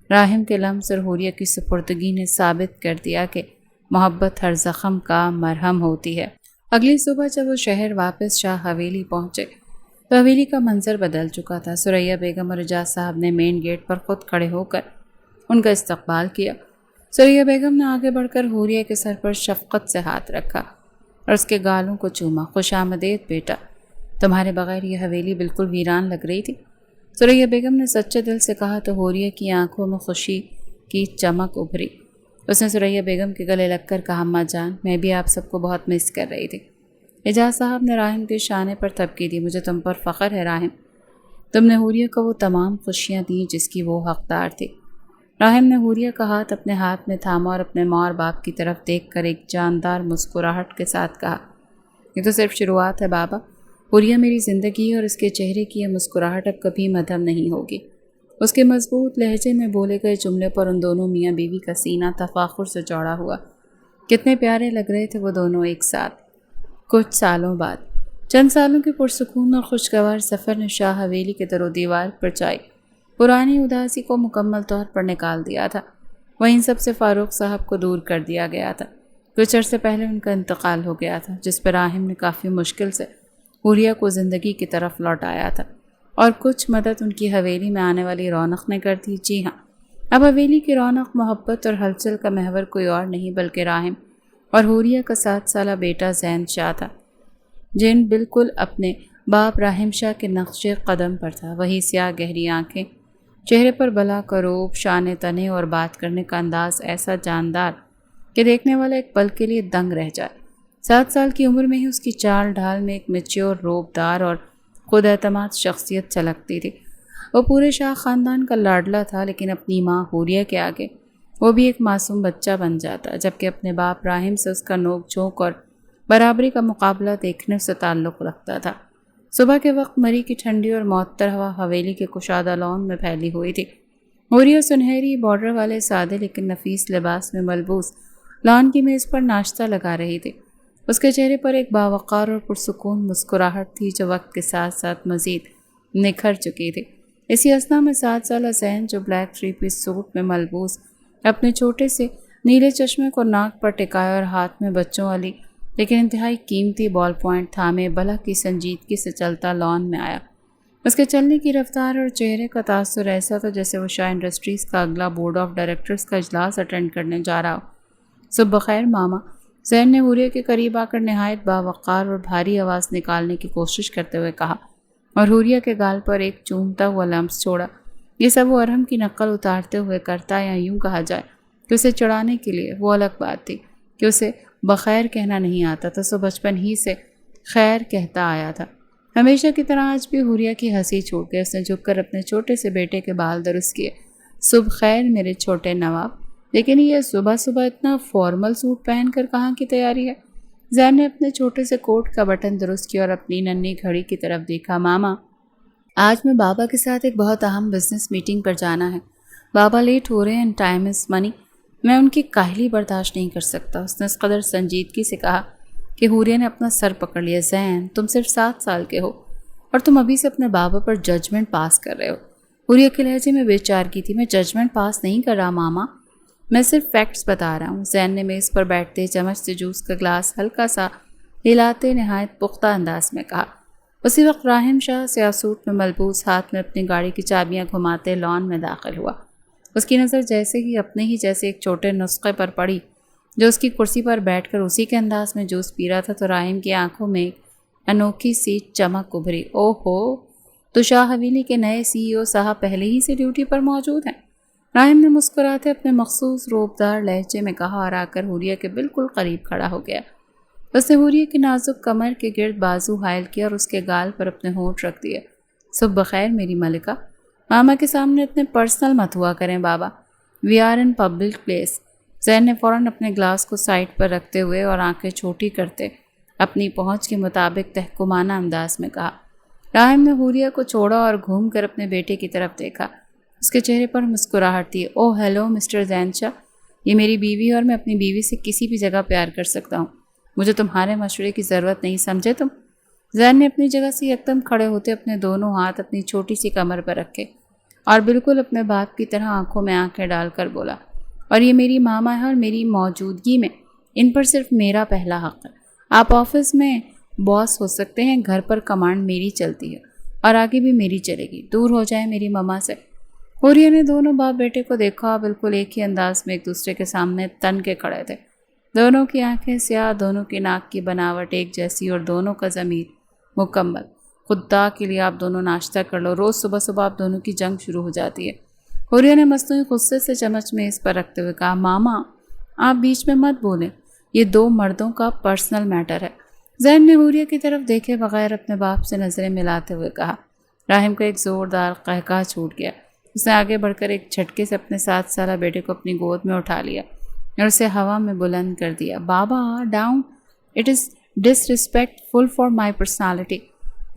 راحم کے لمس اور حوریہ کی سپردگی نے ثابت کر دیا کہ محبت ہر زخم کا مرہم ہوتی ہے۔ اگلی صبح جب وہ شہر واپس شاہ حویلی پہنچے تو حویلی کا منظر بدل چکا تھا۔ ثریا بیگم اور اعجاز صاحب نے مین گیٹ پر خود کھڑے ہو کر ان کا استقبال کیا۔ ثریا بیگم نے آگے بڑھ کر حوریہ کے سر پر شفقت سے ہاتھ رکھا اور اس کے گالوں کو چوما۔ خوش آمدید بیٹا، تمہارے بغیر یہ حویلی بالکل ویران لگ رہی تھی۔ ثریا بیگم نے سچے دل سے کہا تو حوریہ کی آنکھوں میں خوشی کی چمک ابھری۔ اس نے ثریا بیگم کے گلے لگ کر کہا، اماں جان، میں بھی آپ سب کو بہت مس کر رہی تھی۔ اعجاز صاحب نے راحم کے شانے پر تھپکی دی، مجھے تم پر فخر ہے راحم، تم نے حوریہ کو وہ تمام خوشیاں دیں جس کی وہ حقدار تھی۔ راحم نے حوریہ کا ہاتھ اپنے ہاتھ میں تھاما اور اپنے ماں اور باپ کی طرف دیکھ کر ایک جاندار مسکراہٹ کے ساتھ کہا، یہ تو صرف شروعات ہے بابا، حوریہ میری زندگی ہے اور اس کے چہرے کی یہ مسکراہٹ اب کبھی مدھم نہیں ہوگی۔ اس کے مضبوط لہجے میں بولے گئے جملے پر ان دونوں میاں بیوی کا سینہ تفاخر سے چوڑا ہوا۔ کتنے پیارے لگ رہے تھے وہ دونوں ایک ساتھ۔ کچھ سالوں بعد، چند سالوں کے پرسکون اور خوشگوار سفر نے شاہ حویلی کے در و دیوار پر چائی پرانی اداسی کو مکمل طور پر نکال دیا تھا۔ وہ ان سب سے فاروق صاحب کو دور کر دیا گیا تھا۔ کچھ عرصے پہلے ان کا انتقال ہو گیا تھا، جس پر راحم نے کافی مشکل سے حوریہ کو زندگی کی طرف لوٹایا تھا، اور کچھ مدد ان کی حویلی میں آنے والی رونق نے کر دی۔ جی ہاں، اب حویلی کی رونق، محبت اور ہلچل کا محور کوئی اور نہیں بلکہ راحم اور حوریہ کا 7 سالہ بیٹا زین شاہ تھا، جن بالکل اپنے باپ راحم شاہ کے نقش قدم پر تھا۔ وہی سیاہ گہری آنکھیں، چہرے پر بلا کروب، شانے تنے اور بات کرنے کا انداز ایسا جاندار کہ دیکھنے والا ایک پل کے لیے دنگ رہ جائے۔ 7 سال کی عمر میں ہی اس کی چال ڈھال میں ایک میچور، روبدار اور خود اعتماد شخصیت چلکتی تھی۔ وہ پورے شاہ خاندان کا لاڈلا تھا، لیکن اپنی ماں حوریہ کے آگے وہ بھی ایک معصوم بچہ بن جاتا، جبکہ اپنے باپ راحم سے اس کا نوک جھونک اور برابری کا مقابلہ دیکھنے سے تعلق رکھتا تھا۔ صبح کے وقت مری کی ٹھنڈی اور معطر ہوا حویلی کے کشادہ لان میں پھیلی ہوئی تھی۔ حوریہ سنہری بارڈر والے سادے لیکن نفیس لباس میں ملبوس لان کی میز پر ناشتہ لگا رہی تھی۔ اس کے چہرے پر ایک باوقار اور پرسکون مسکراہٹ تھی جو وقت کے ساتھ ساتھ مزید نکھر چکی تھی۔ اسی اثنا میں 7 سالہ زین، جو بلیک 3 پیس سوٹ میں ملبوس اپنے چھوٹے سے نیلے چشمے کو ناک پر ٹکائے اور ہاتھ میں بچوں والی لیکن انتہائی قیمتی بال پوائنٹ تھامے بلا کی سنجیدگی سے چلتا لان میں آیا۔ اس کے چلنے کی رفتار اور چہرے کا تاثر ایسا تھا جیسے وہ شاہ انڈسٹریز کا اگلا بورڈ آف ڈائریکٹرز کا اجلاس اٹینڈ کرنے جا رہا ہو۔ صبح بخیر ماما، زین نے حوریہ کے قریب آ کر نہایت باوقار اور بھاری آواز نکالنے کی کوشش کرتے ہوئے کہا، اور حوریہ کے گال پر ایک چومتا ہوا لمس چھوڑا۔ یہ سب وہ ارحم کی نقل اتارتے ہوئے کرتا، یا یوں کہا جائے کہ اسے چڑھانے کے لیے وہ الگ بات تھی کہ اسے بخیر کہنا نہیں آتا تھا، سو بچپن ہی سے خیر کہتا آیا تھا۔ ہمیشہ کی طرح آج بھی حوریہ کی ہنسی چھوٹ گئی۔ اس نے جھک کر اپنے چھوٹے سے بیٹے کے بال درست کیے۔ صبح خیر میرے چھوٹے نواب، لیکن یہ صبح صبح اتنا فارمل سوٹ پہن کر کہاں کی تیاری ہے؟ زین نے اپنے چھوٹے سے کوٹ کا بٹن درست کیا اور اپنی ننھی گھڑی کی طرف دیکھا۔ ماما، آج میں بابا کے ساتھ ایک بہت اہم بزنس میٹنگ پر جانا ہے۔ بابا لیٹ ہو رہے ہیں، ٹائم از منی، میں ان کی کاہلی برداشت نہیں کر سکتا۔ اس نے اس قدر سنجیدگی سے کہا کہ حوریہ نے اپنا سر پکڑ لیا۔ زین، تم صرف 7 سال کے ہو اور تم ابھی سے اپنے بابا پر ججمنٹ پاس کر رہے ہو۔ حوریہ کے لہجے میں بے چارگی تھی۔ میں ججمنٹ پاس نہیں کر رہا ماما، میں صرف فیکٹس بتا رہا ہوں۔ زین نے میز پر بیٹھتے چمچ سے جوس کا گلاس ہلکا سا ہلاتے نہایت پختہ انداز میں کہا۔ اسی وقت راحم شاہ سیاہ سوٹ میں ملبوس ہاتھ میں اپنی گاڑی کی چابیاں گھماتے لان میں داخل ہوا۔ اس کی نظر جیسے ہی اپنے ہی جیسے ایک چھوٹے نسخے پر پڑی جو اس کی کرسی پر بیٹھ کر اسی کے انداز میں جوس پی رہا تھا، تو راحم کی آنکھوں میں ایک انوکھی سی چمک ابھری۔ او ہو، تو شاہ حویلی کے نئے CEO صاحب پہلے ہی سے ڈیوٹی پر موجود ہیں؟ راحم نے مسکراتے اپنے مخصوص روبدار لہجے میں کہا اور آ کر حوریہ کے بالکل قریب کھڑا ہو گیا۔ اس نے حوریہ کی نازک کمر کے گرد بازو حائل کیا اور اس کے گال پر اپنے ہونٹ رکھ دیے۔ صبح بخیر میری ملکہ، ماما کے سامنے اتنے پرسنل مت ہوا کریں بابا، we are in public place. Zain نے فوراً اپنے گلاس کو سائڈ پر رکھتے ہوئے اور آنکھیں چھوٹی کرتے اپنی پہنچ کے مطابق تحکمانہ انداز میں کہا۔ راحم نے حوریہ کو چھوڑا اور گھوم کر اپنے بیٹے کی طرف دیکھا۔ اس کے چہرے پر مسکراہٹ تھی۔ او ہیلو مسٹر زین شاہ، یہ میری بیوی اور میں اپنی بیوی سے کسی بھی جگہ پیار کر سکتا ہوں، مجھے تمہارے مشورے کی ضرورت نہیں، سمجھے تم؟ زین نے اپنی جگہ سے یکدم کھڑے ہوتے اپنے دونوں ہاتھ اپنی چھوٹی سی کمر پر رکھے اور بالکل اپنے باپ کی طرح آنکھوں میں آنکھیں ڈال کر بولا، اور یہ میری ماما ہے اور میری موجودگی میں ان پر صرف میرا پہلا حق ہے۔ آپ آفس میں باس ہو سکتے ہیں، گھر پر کمانڈ میری چلتی ہے اور آگے بھی میری چلے گی۔ دور ہو جائے میری ماما سے۔ حوریہ نے دونوں باپ بیٹے کو دیکھا، بالکل ایک ہی انداز میں ایک دوسرے کے سامنے تن کے کھڑے تھے۔ دونوں کی آنکھیں سیاہ، دونوں کی ناک کی بناوٹ ایک جیسی اور دونوں کا ضمیر مکمل۔ خدا کے لیے آپ دونوں ناشتہ کر لو، روز صبح صبح آپ دونوں کی جنگ شروع ہو جاتی ہے۔ حوریہ نے مصنوعی غصے سے چمچ میں اس پر رکھتے ہوئے کہا، ماما آپ بیچ میں مت بولیں، یہ دو مردوں کا پرسنل میٹر ہے۔ زین نے حوریہ کی طرف دیکھے بغیر اپنے باپ سے نظریں ملاتے ہوئے کہا۔ راحم کو ایک زوردار قہقہ چھوٹ گیا۔ اس نے آگے بڑھ کر ایک جھٹکے سے اپنے 7 سالہ بیٹے کو اپنی گود میں اٹھا لیا اور اسے ہوا میں بلند کر دیا۔ بابا down, it is disrespectful for my personality.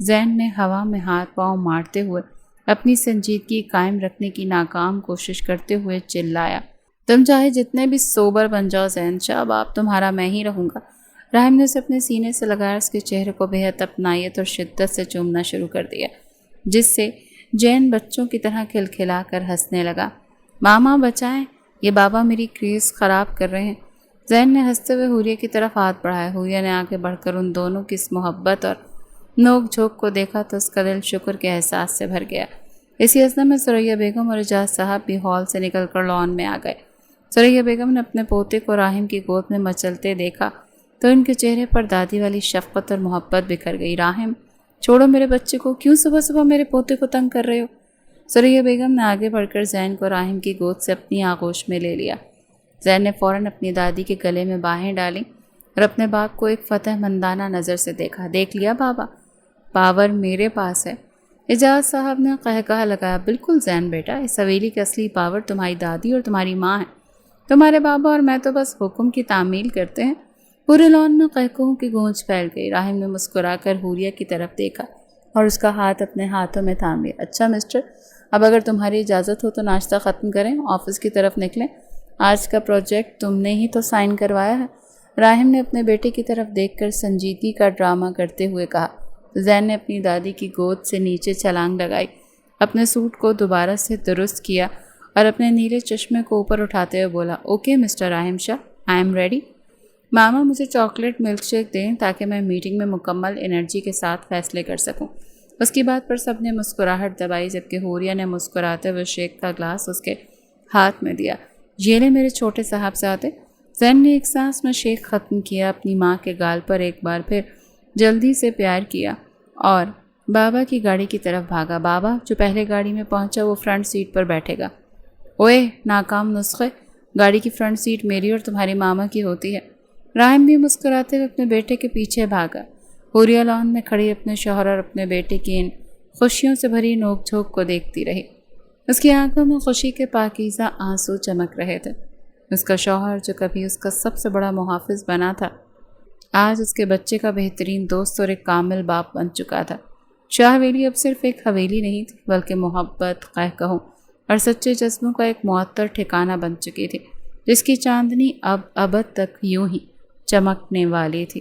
Zain نے ہوا میں ہاتھ پاؤں مارتے ہوئے اپنی سنجیدگی قائم رکھنے کی ناکام کوشش کرتے ہوئے چلایا، تم چاہے جتنے بھی سوبر بن جاؤ زین شاہ، اب تمہارا میں ہی رہوں گا۔ راحم نے اسے اپنے سینے سے لگایا، اس کے چہرے کو بے حد اپنائیت اور شدت سے چومنا شروع کر دیا، جس سے جین بچوں کی طرح کھلکھلا کر ہنسنے لگا۔ ماما بچائیں، یہ بابا میری کریز خراب کر رہے ہیں۔ زین نے ہنستے ہوئے حوریہ کی طرف ہاتھ بڑھایا۔ حوریہ نے آگے بڑھ کر ان دونوں کی اس محبت اور نوک جھوک کو دیکھا تو اس کا دل شکر کے احساس سے بھر گیا۔ اسی اثنا میں ثریا بیگم اور اعجاز صاحب بھی ہال سے نکل کر لان میں آ گئے۔ ثریا بیگم نے اپنے پوتے کو راحم کی گود میں مچلتے دیکھا تو ان کے چہرے پر دادی والی شفقت اور محبت بکھر گئی۔ راحم چھوڑو میرے بچے کو، کیوں صبح صبح میرے پوتے کو تنگ کر رہے ہو؟ ثریا بیگم نے آگے بڑھ کر زین کو راحم کی گود سے اپنی آغوش میں لے لیا۔ زین نے فوراً اپنی دادی کے گلے میں باہیں ڈالیں اور اپنے باپ کو ایک فتح مندانہ نظر سے دیکھا۔ دیکھ لیا بابا، پاور میرے پاس ہے۔ اعجاز صاحب نے قہقہ لگایا، بالکل زین بیٹا، اس حویلی کی اصلی پاور تمہاری دادی اور تمہاری ماں ہے۔ تمہارے بابا اور میں تو بس حکم کی تعمیل کرتے ہیں۔ پورے لان میں قہقہوں کی گونج پھیل گئی۔ راحم نے مسکرا کر حوریہ کی طرف دیکھا اور اس کا ہاتھ اپنے ہاتھوں میں تھام لیا۔ اچھا مسٹر، اب اگر تمہاری اجازت ہو تو ناشتہ ختم کریں، آفس کی طرف نکلیں۔ آج کا پروجیکٹ تم نے ہی تو سائن کروایا ہے۔ راحم نے اپنے بیٹے کی طرف دیکھ کر سنجیدگی کا ڈرامہ کرتے ہوئے کہا۔ زین نے اپنی دادی کی گود سے نیچے چھلانگ لگائی، اپنے سوٹ کو دوبارہ سے درست کیا اور اپنے نیلے چشمے کو اوپر اٹھاتے ہوئے بولا، okay mister Rahim Shah, I am ready. ماما مجھے چاکلیٹ ملک شیک دیں تاکہ میں میٹنگ میں مکمل انرجی کے ساتھ فیصلے کر سکوں۔ اس کی بات پر سب نے مسکراہٹ دبائی، جبکہ حوریہ نے مسکراتے ہوئے شیک کا گلاس اس کے ہاتھ میں دیا۔ یہ لے میرے چھوٹے صاحبزادے۔ زین نے ایک سانس میں شیک ختم کیا، اپنی ماں کے گال پر ایک بار پھر جلدی سے پیار کیا اور بابا کی گاڑی کی طرف بھاگا۔ بابا جو پہلے گاڑی میں پہنچا وہ فرنٹ سیٹ پر بیٹھے گا۔ اوئے ناکام نسخے، گاڑی کی فرنٹ سیٹ میری اور تمہاری ماما کی ہوتی ہے۔ راحم بھی مسکراتے ہوئے اپنے بیٹے کے پیچھے بھاگا۔ حوریہ لان میں کھڑی اپنے شوہر اور اپنے بیٹے کی ان خوشیوں سے بھری نوک جھوک کو دیکھتی رہی۔ اس کی آنکھوں میں خوشی کے پاکیزہ آنسو چمک رہے تھے۔ اس کا شوہر جو کبھی اس کا سب سے بڑا محافظ بنا تھا، آج اس کے بچے کا بہترین دوست اور ایک کامل باپ بن چکا تھا۔ شاہ حویلی اب صرف ایک حویلی نہیں تھی، بلکہ محبت، قہقہوں اور سچے جذبوں کا ایک معطر ٹھکانہ بن چکی تھی، جس کی چاندنی اب ابد تک یوں ہی چمکنے والی تھی۔